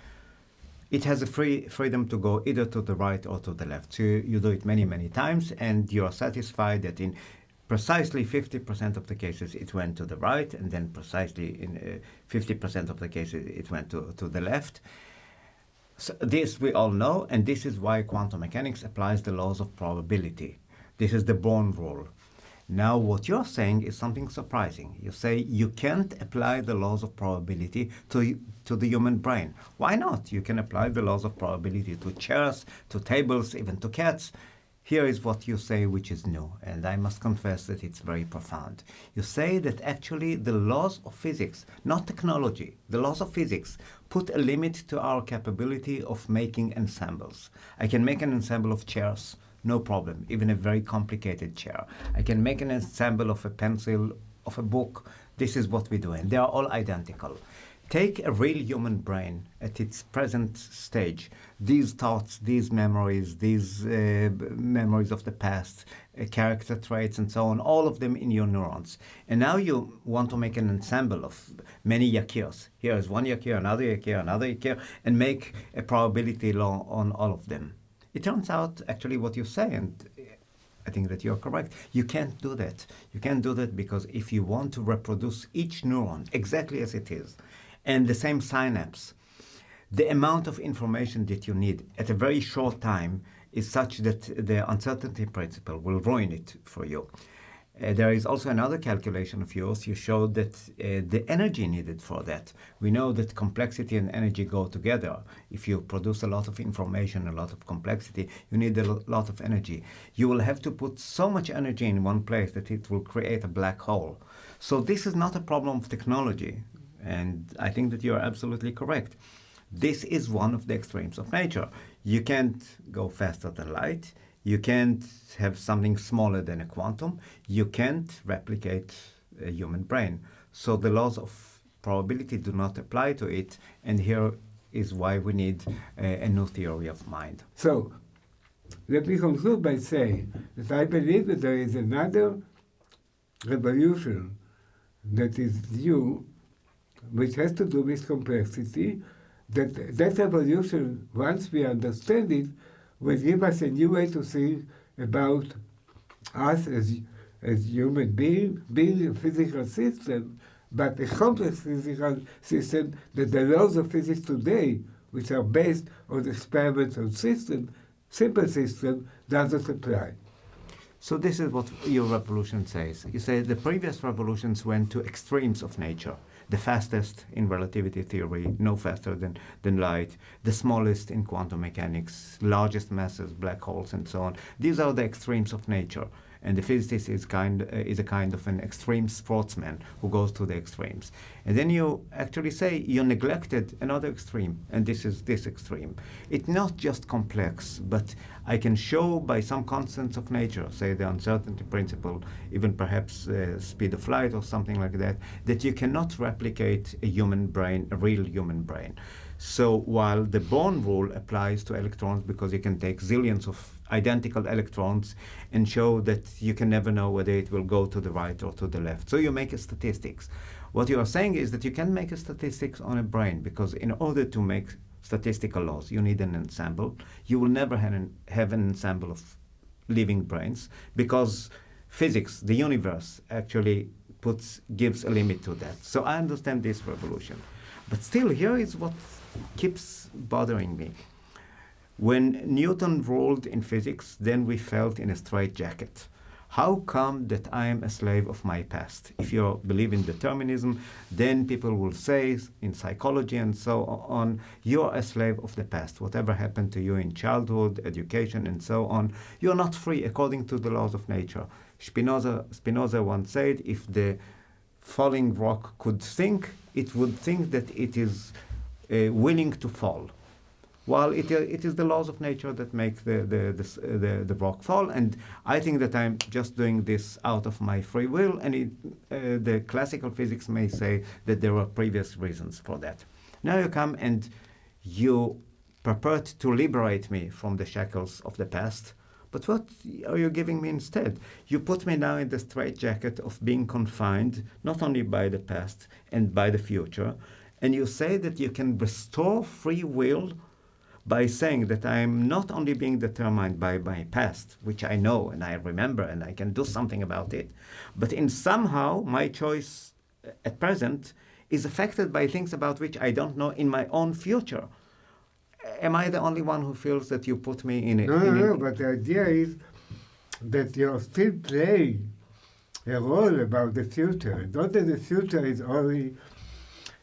it has a freedom to go either to the right or to the left. So you do it many, many times, and you're satisfied that in precisely 50% of the cases it went to the right, and then precisely in 50% of the cases it went to the left. So this we all know, and this is why quantum mechanics applies the laws of probability. This is the Born rule. Now what you're saying is something surprising. You say you can't apply the laws of probability to the human brain. Why not? You can apply the laws of probability to chairs, to tables, even to cats. Here is what you say, which is new, and I must confess that it's very profound. You say that actually the laws of physics, not technology, the laws of physics, put a limit to our capability of making ensembles. I can make an ensemble of chairs, no problem, even a very complicated chair. I can make an ensemble of a pencil, of a book. This is what we do, and they are all identical. Take a real human brain at its present stage, these thoughts, these memories of the past, character traits and so on, all of them in your neurons. And now you want to make an ensemble of many Yakirs. Here is one Yakir, another Yakir, and make a probability law on all of them. It turns out actually what you say, and I think that you're correct. You can't do that. You can't do that because if you want to reproduce each neuron exactly as it is, and the same synapse, the amount of information that you need at a very short time is such that the uncertainty principle will ruin it for you. There is also another calculation of yours. You showed that the energy needed for that. We know that complexity and energy go together. If you produce a lot of information, a lot of complexity, you need a lot of energy. You will have to put so much energy in one place that it will create a black hole. So this is not a problem of technology. And I think that you're absolutely correct. This is one of the extremes of nature. You can't go faster than light. You can't have something smaller than a quantum. You can't replicate a human brain. So the laws of probability do not apply to it, and here is why we need a new theory of mind. So, let me conclude by saying that I believe that there is another revolution that is due, which has to do with complexity, that evolution, once we understand it, will give us a new way to think about us as human being a physical system, but a complex physical system that the laws of physics today, which are based on experimental system, simple system, doesn't apply. So this is what your revolution says. You say the previous revolutions went to extremes of nature. The fastest in relativity theory, no faster than light. The smallest in quantum mechanics, largest masses, black holes, and so on. These are the extremes of nature. And the physicist is a kind of an extreme sportsman who goes to the extremes. And then you actually say you neglected another extreme, and this is this extreme. It's not just complex, but I can show by some constants of nature, say the uncertainty principle, even perhaps speed of light or something like that, that you cannot replicate a human brain, a real human brain. So while the Born rule applies to electrons because you can take zillions of identical electrons and show that you can never know whether it will go to the right or to the left. So you make a statistics. What you are saying is that you can make a statistics on a brain, because in order to make statistical laws, you need an ensemble. You will never have an ensemble of living brains, because physics, the universe, actually gives a limit to that. So I understand this revolution. But still, here is what keeps bothering me. When Newton ruled in physics, then we felt in a straitjacket. How come that I am a slave of my past? If you believe in determinism, then people will say in psychology and so on, you're a slave of the past. Whatever happened to you in childhood, education, and so on, you're not free according to the laws of nature. Spinoza once said, if the falling rock could think, it would think that it is willing to fall. While it is the laws of nature that make the rock fall, and I think that I'm just doing this out of my free will, and the classical physics may say that there are previous reasons for that. Now you come and you purport to liberate me from the shackles of the past, but what are you giving me instead? You put me now in the straitjacket of being confined, not only by the past and by the future, and you say that you can restore free will by saying that I am not only being determined by my past, which I know and I remember and I can do something about it, but in somehow my choice at present is affected by things about which I don't know in my own future. Am I the only one who feels that you put me in a... No, but the idea is that you're still playing a role about the future. Not that the future is only...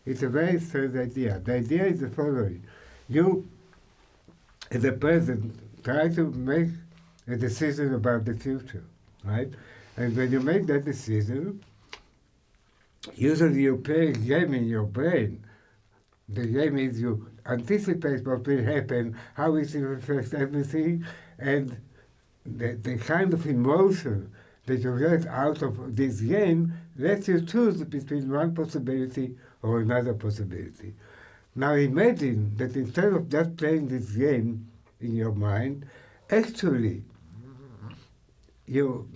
It's a very strange idea. The idea is the following. You, at the present, try to make a decision about the future, right? And when you make that decision, usually you play a game in your brain. The game is you anticipate what will happen, how it will affect everything, and the kind of emotion that you get out of this game lets you choose between one possibility or another possibility. Now imagine that instead of just playing this game in your mind, actually you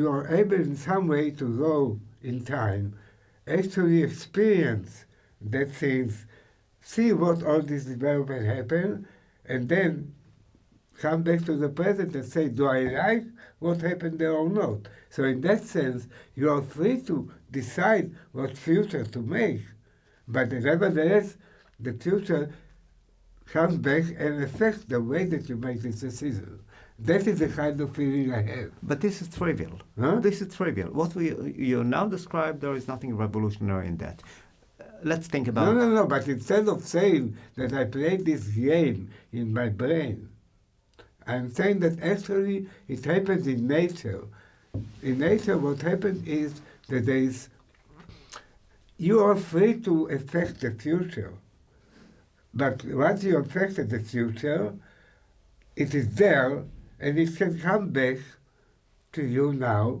are able in some way to go in time, actually experience that things, see what all this development happened, and then come back to the present and say, do I like what happened there or not? So in that sense, you are free to decide what future to make. But nevertheless, the future comes back and affects the way that you make this decision. That is the kind of feeling I have. But this is trivial. Huh? This is trivial. What you now describe, there is nothing revolutionary in that. Let's think about... No, but instead of saying that I played this game in my brain, I'm saying that actually it happens in nature. In nature, what happens is that you are free to affect the future. But once you affected the future, it is there, and it can come back to you now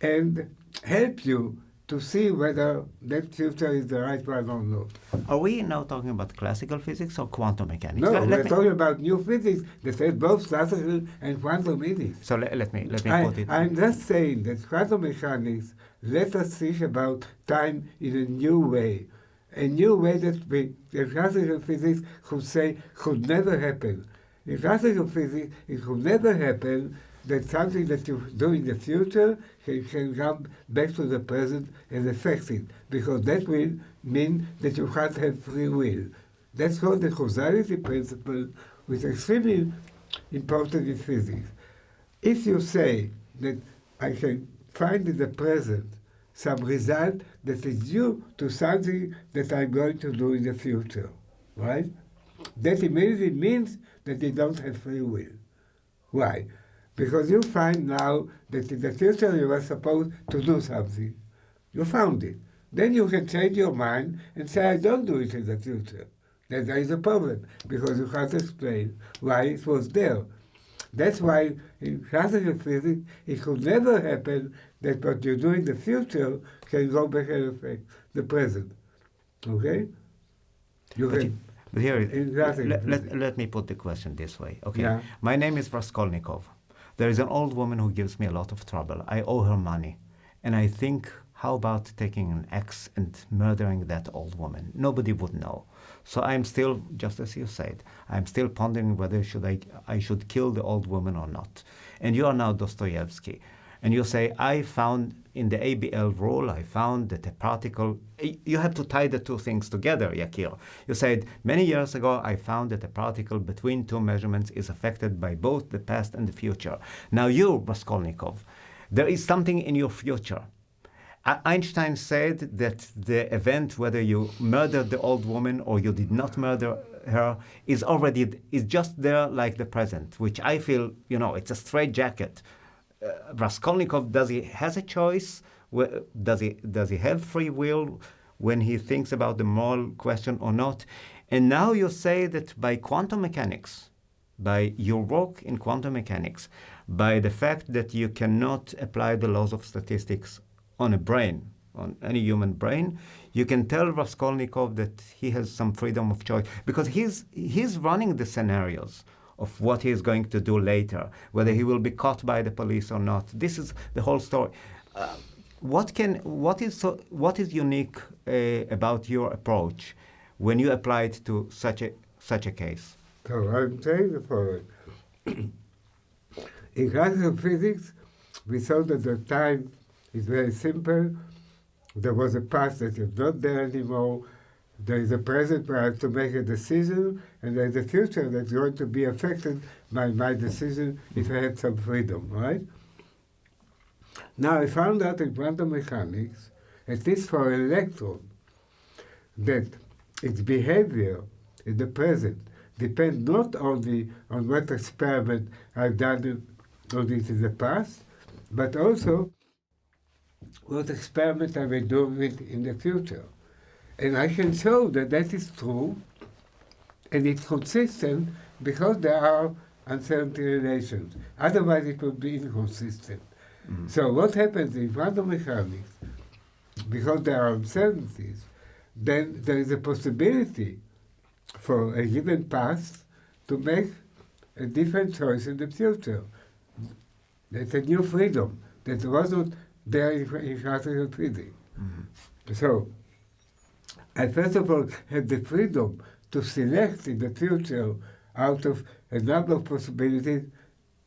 and help you to see whether that future is the right one or not. Are we now talking about classical physics or quantum mechanics? No, we're talking about new physics that has both classical and quantum in it. So let me put it. I'm just saying that quantum mechanics let us think about time in a new way that we, in classical physics, could say could never happen. In classical physics, it could never happen that something that you do in the future can come back to the present and affect it, because that will mean that you can't have free will. That's called the causality principle, which is extremely important in physics. If you say that I can find in the present some result that is due to something that I'm going to do in the future, right? That immediately means that you don't have free will. Why? Because you find now that in the future you were supposed to do something. You found it. Then you can change your mind and say, I don't do it in the future. Then there is a problem, because you can't explain why it was there. That's why in classical physics it could never happen that what you do in the future can go back and affect the present. Okay? But here, let me put the question this way. Okay, Yeah. My name is Raskolnikov. There is an old woman who gives me a lot of trouble. I owe her money. And I think, how about taking an axe and murdering that old woman? Nobody would know. So I'm still, just as you said, I'm still pondering whether I should kill the old woman or not. And you are now Dostoevsky. And you say, I found in the ABL rule, I found that a particle, you have to tie the two things together, Yakir. You said, many years ago, I found that a particle between two measurements is affected by both the past and the future. Now you, Raskolnikov, there is something in your future. Einstein said that the event, whether you murdered the old woman or you did not murder her, is just there like the present, which I feel, it's a straitjacket. Raskolnikov, does he has a choice? Does he have free will when he thinks about the moral question or not? And now you say that by quantum mechanics, by your work in quantum mechanics, by the fact that you cannot apply the laws of statistics on a brain, on any human brain, you can tell Raskolnikov that he has some freedom of choice, because he's running the scenarios of what he is going to do later, whether he will be caught by the police or not. This is the whole story. What is unique about your approach when you apply it to such a case? So I'm saying the following. In classical physics, we saw that the time is very simple. There was a past that is not there anymore. There is a present where I have to make a decision, and there is a future that's going to be affected by my decision if I had some freedom, right? Now, I found out in quantum mechanics, at least for an electron, that its behavior in the present depends not only on what experiment I've done on it in the past, but also what experiment I will do with it in the future. And I can show that that is true, and it's consistent because there are uncertainty relations. Otherwise, it would be inconsistent. Mm-hmm. So what happens in quantum mechanics, because there are uncertainties, then there is a possibility for a given past to make a different choice in the future. That's a new freedom that wasn't there in classical physics. Mm-hmm. So I first of all have the freedom to select in the future out of a number of possibilities,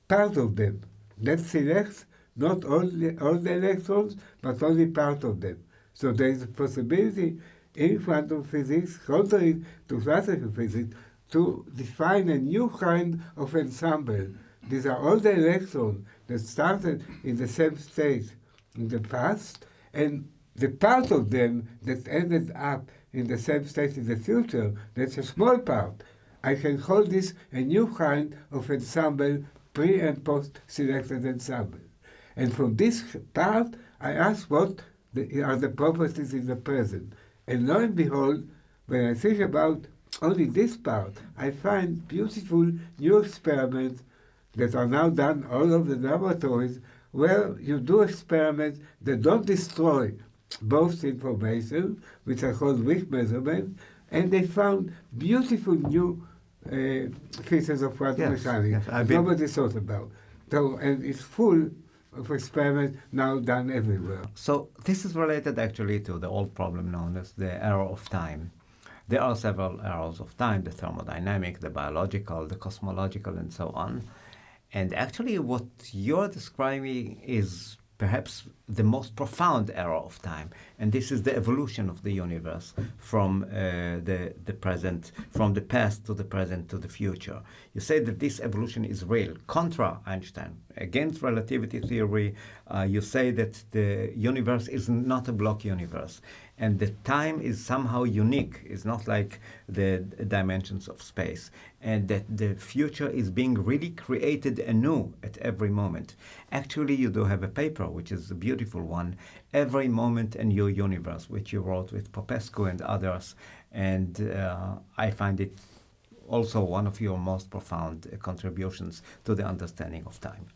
part of them. That selects not all the electrons, but only part of them. So there is a possibility in quantum physics, contrary to classical physics, to define a new kind of ensemble. These are all the electrons that started in the same state in the past, and the part of them that ended up in the same state in the future, that's a small part. I can call this a new kind of ensemble, pre- and post-selected ensemble. And from this part, I ask what are the properties in the present. And lo and behold, when I think about only this part, I find beautiful new experiments that are now done all over the laboratories, where you do experiments that don't destroy both information, which are called weak measurements, and they found beautiful new features of quantum mechanics nobody thought about. So, and it's full of experiments now done everywhere. So this is related actually to the old problem known as the error of time. There are several errors of time, the thermodynamic, the biological, the cosmological, and so on. And actually what you're describing is perhaps the most profound error of time, and this is the evolution of the universe from the present, from the past to the present to the future. You say that this evolution is real, contra Einstein. Against relativity theory, you say that the universe is not a block universe, and the time is somehow unique. It's not like the dimensions of space, and that the future is being really created anew at every moment. Actually, you do have a paper, which is a beautiful one, Every Moment a New Universe, which you wrote with Popescu and others, and I find it also one of your most profound contributions to the understanding of time.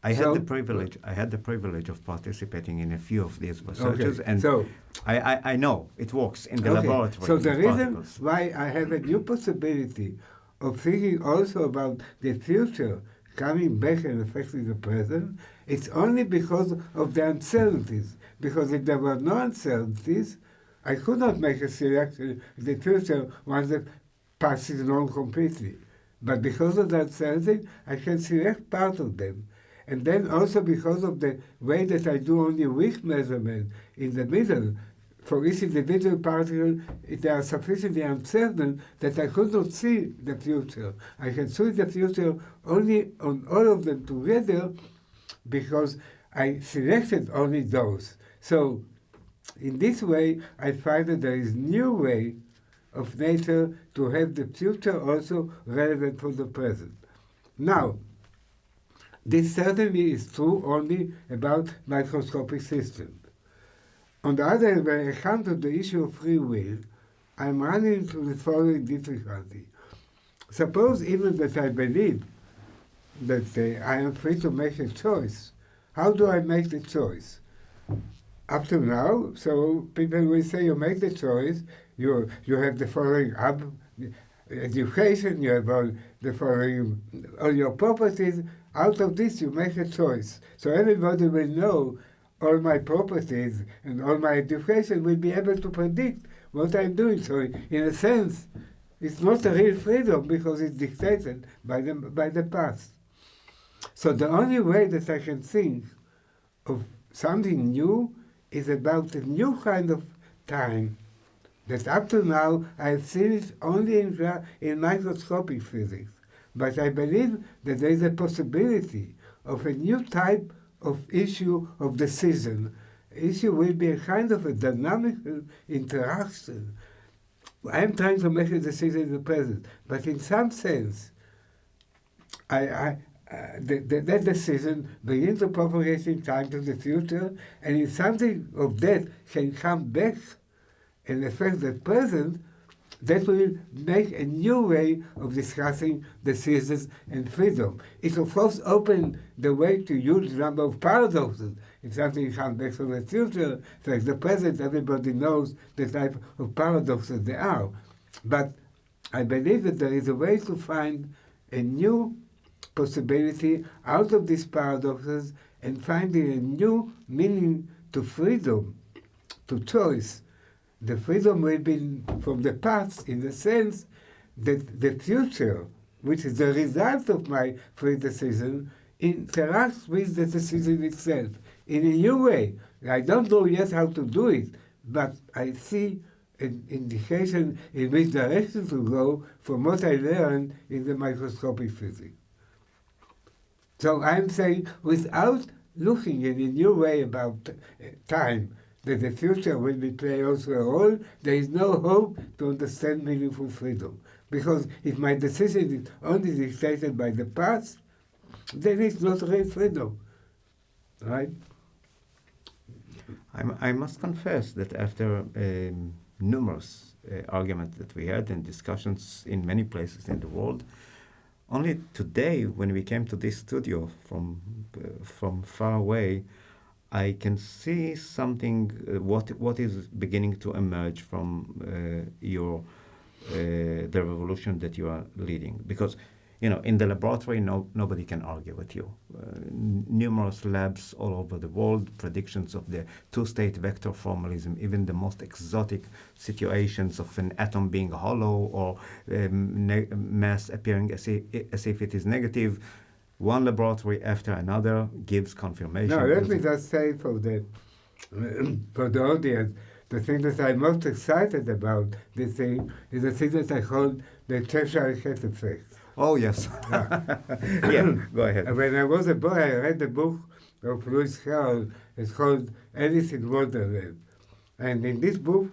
I had the privilege of participating in a few of these researches, and so I know it works in the laboratory. So the reason why I have a new possibility of thinking also about the future coming back and affecting the present, it's only because of the uncertainties. Because if there were no uncertainties, I could not make a selection in the future once the past is known completely. But because of the uncertainty, I can select part of them. And then also because of the way that I do only weak measurement in the middle, for each individual particle, they are sufficiently uncertain that I could not see the future. I can see the future only on all of them together because I selected only those. So in this way, I find that there is new way of nature to have the future also relevant for the present. Now, this certainly is true only about microscopic systems. On the other hand, when I come to the issue of free will, I'm running into the following difficulty. Suppose even that I believe that I am free to make a choice. How do I make the choice? Up to now, so people will say you make the choice, you have the following education, you have all the following, all your properties. Out of this, you make a choice. So everybody will know all my properties and all my education will be able to predict what I'm doing. So in a sense, it's not a real freedom because it's dictated by the past. So the only way that I can think of something new is about a new kind of time that up to now I've seen it only in microscopic physics. But I believe that there is a possibility of a new type of issue of decision. Issue will be a kind of a dynamic interaction. I am trying to make a decision in the present, but in some sense, that decision begins to propagate in time to the future, and if something of that can come back and affect the present, that will make a new way of discussing decisions and freedom. It of course opens the way to huge number of paradoxes. If something comes back from the future, like the present, everybody knows the type of paradoxes there are. But I believe that there is a way to find a new possibility out of these paradoxes and finding a new meaning to freedom, to choice. The freedom will be from the past in the sense that the future, which is the result of my free decision, interacts with the decision itself in a new way. I don't know yet how to do it, but I see an indication in which direction to go from what I learned in the microscopic physics. So I'm saying, without looking in a new way about time, that the future will play also a role, there is no hope to understand meaningful freedom. Because if my decision is only dictated by the past, then it's not real freedom, right? I must confess that after numerous arguments that we had and discussions in many places in the world, only today, when we came to this studio from far away, I can see something, what is beginning to emerge from the revolution that you are leading. Because, in the laboratory, nobody can argue with you. Numerous labs all over the world, predictions of the two-state vector formalism, even the most exotic situations of an atom being hollow or mass appearing as if it is negative. One laboratory after another gives confirmation. No, let me just say for the audience, the thing that I'm most excited about this thing is the thing that I call the Cheshire Cat effect. Oh, yes. Yeah, go ahead. When I was a boy, I read a book of Lewis Carroll. It's called Alice in Wonderland. And in this book,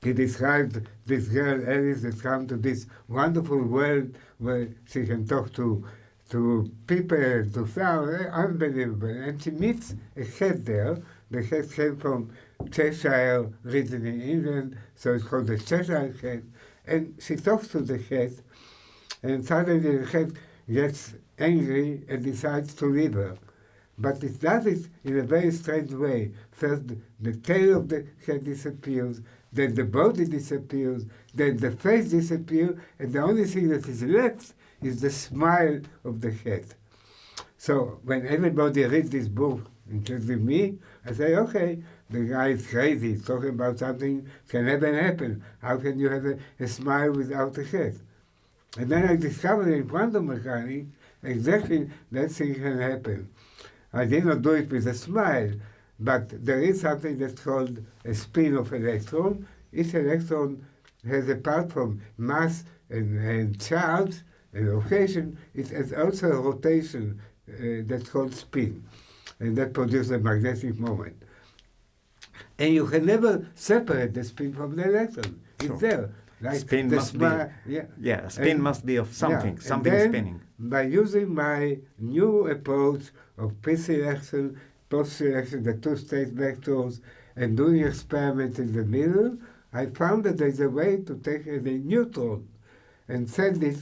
he described this girl, Alice, that comes to this wonderful world where she can talk to people, to flowers, unbelievable. And she meets a cat there. The cat came from Cheshire, written in England, so it's called the Cheshire Cat. And she talks to the cat, and suddenly the cat gets angry and decides to leave her. But it does it in a very strange way. First, the tail of the cat disappears, then the body disappears, then the face disappears, and the only thing that is left is the smile of the cat. So when everybody reads this book, including me, I say, okay, the guy is crazy. He's talking about something can never happen. How can you have a smile without a cat? And then I discovered in quantum mechanics exactly that thing can happen. I did not do it with a smile, but there is something that's called a spin of electron. Each electron has, apart from mass and charge and location, it has also a rotation that's called spin, and that produces a magnetic moment. And you can never separate the spin from the electron. It's Sure. there. Like Spin the must be, spin must be of something, something then, spinning. By using my new approach of pre-selection, post-selection, the two-state vectors, and doing experiments in the middle, I found that there's a way to take a neutron and send it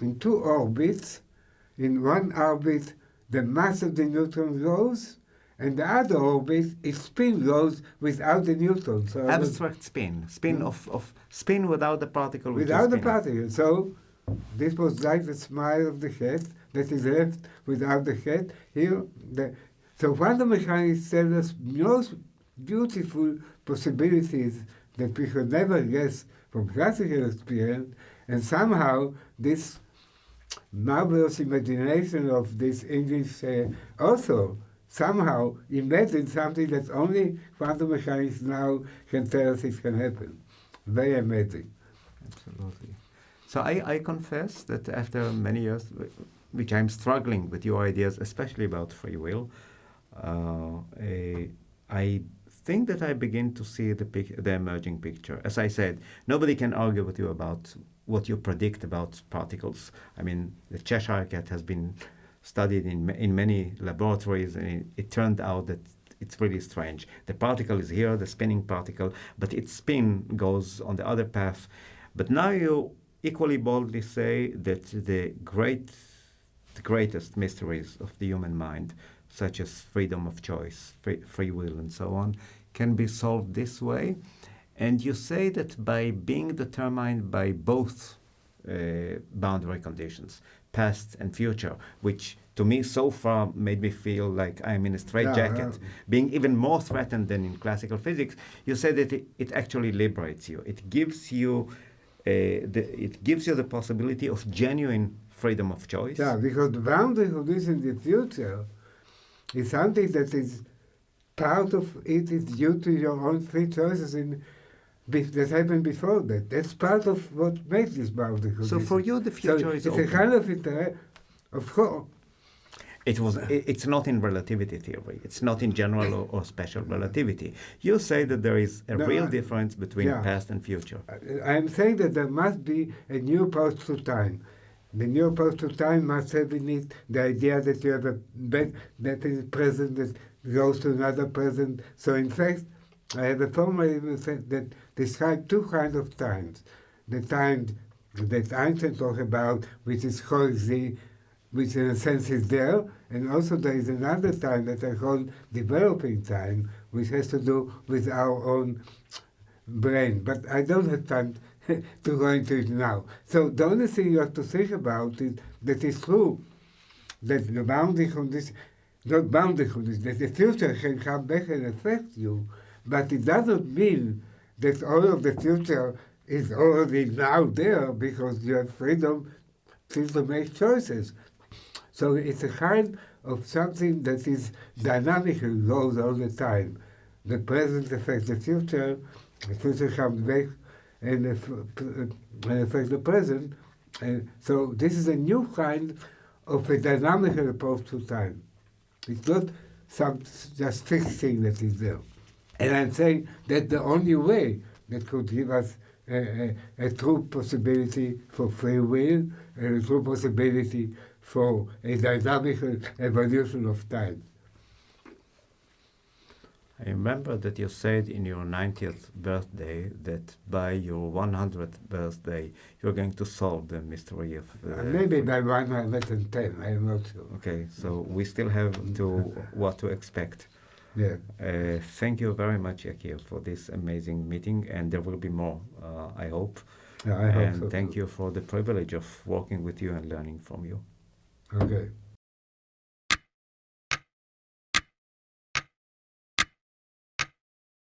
in two orbits. In one orbit, the mass of the neutron goes, and the other orbit, its spin goes without the neutron. So Abstract spin, of spin without the particle. Without the particle. So this was like the smile of the cat that is left without the cat. Here, so quantum mechanics tell us most beautiful possibilities that we could never guess from classical experience, and somehow this marvelous imagination of this English author somehow imagined something that only quantum mechanics now can tell us it can happen. Very amazing. Absolutely. So I confess that after many years, which I'm struggling with your ideas, especially about free will, I think that I begin to see the emerging picture. As I said, nobody can argue with you about what you predict about particles. I mean, the Cheshire Cat has been studied in many laboratories, and it turned out that it's really strange. The particle is here, the spinning particle, but its spin goes on the other path. But now you equally boldly say that the greatest mysteries of the human mind, such as freedom of choice, free will, and so on, can be solved this way. And you say that by being determined by both boundary conditions, past and future, which to me so far made me feel like I'm in a straitjacket, being even more threatened than in classical physics. You said that it actually liberates you. It gives you the possibility of genuine freedom of choice. Yeah, because the boundary condition in the future is something that is part of it is due to your own free choices that happened before that. That's part of what makes this boundary condition. So for you, the future is open. It's a kind of course. It's not in relativity theory. It's not in general or special relativity. You say that there is a real difference between past and future. I'm saying that there must be a new approach to time. The new approach to time must have in it the idea that you have a bed that is present that goes to another present. So in fact, I have a formula that describes two kinds of times. The time that Einstein talked about, which is called the which in a sense is there, and also there is another time that I call developing time, which has to do with our own brain. But I don't have time to go into it now. So the only thing you have to think about is that it's true that the boundary condition, not boundary condition, that the future can come back and affect you, but it doesn't mean that all of the future is already now there because you have freedom to make choices. So it's a kind of something that is dynamic and goes all the time. The present affects the future comes back and affects the present. And so this is a new kind of a dynamical approach to time. It's not some just fixed thing that is there. And I'm saying that the only way that could give us a true possibility for free will and a true possibility for a dynamical evolution of time. I remember that you said in your 90th birthday that by your 100th birthday you're going to solve the mystery of... maybe by 110, I'm not sure. Okay, so we still have what to expect. Yeah. Thank you very much, Yakir, for this amazing meeting, and there will be more, I hope. Yeah, I hope and so thank too. you for the privilege of working with you and learning from you. Okay.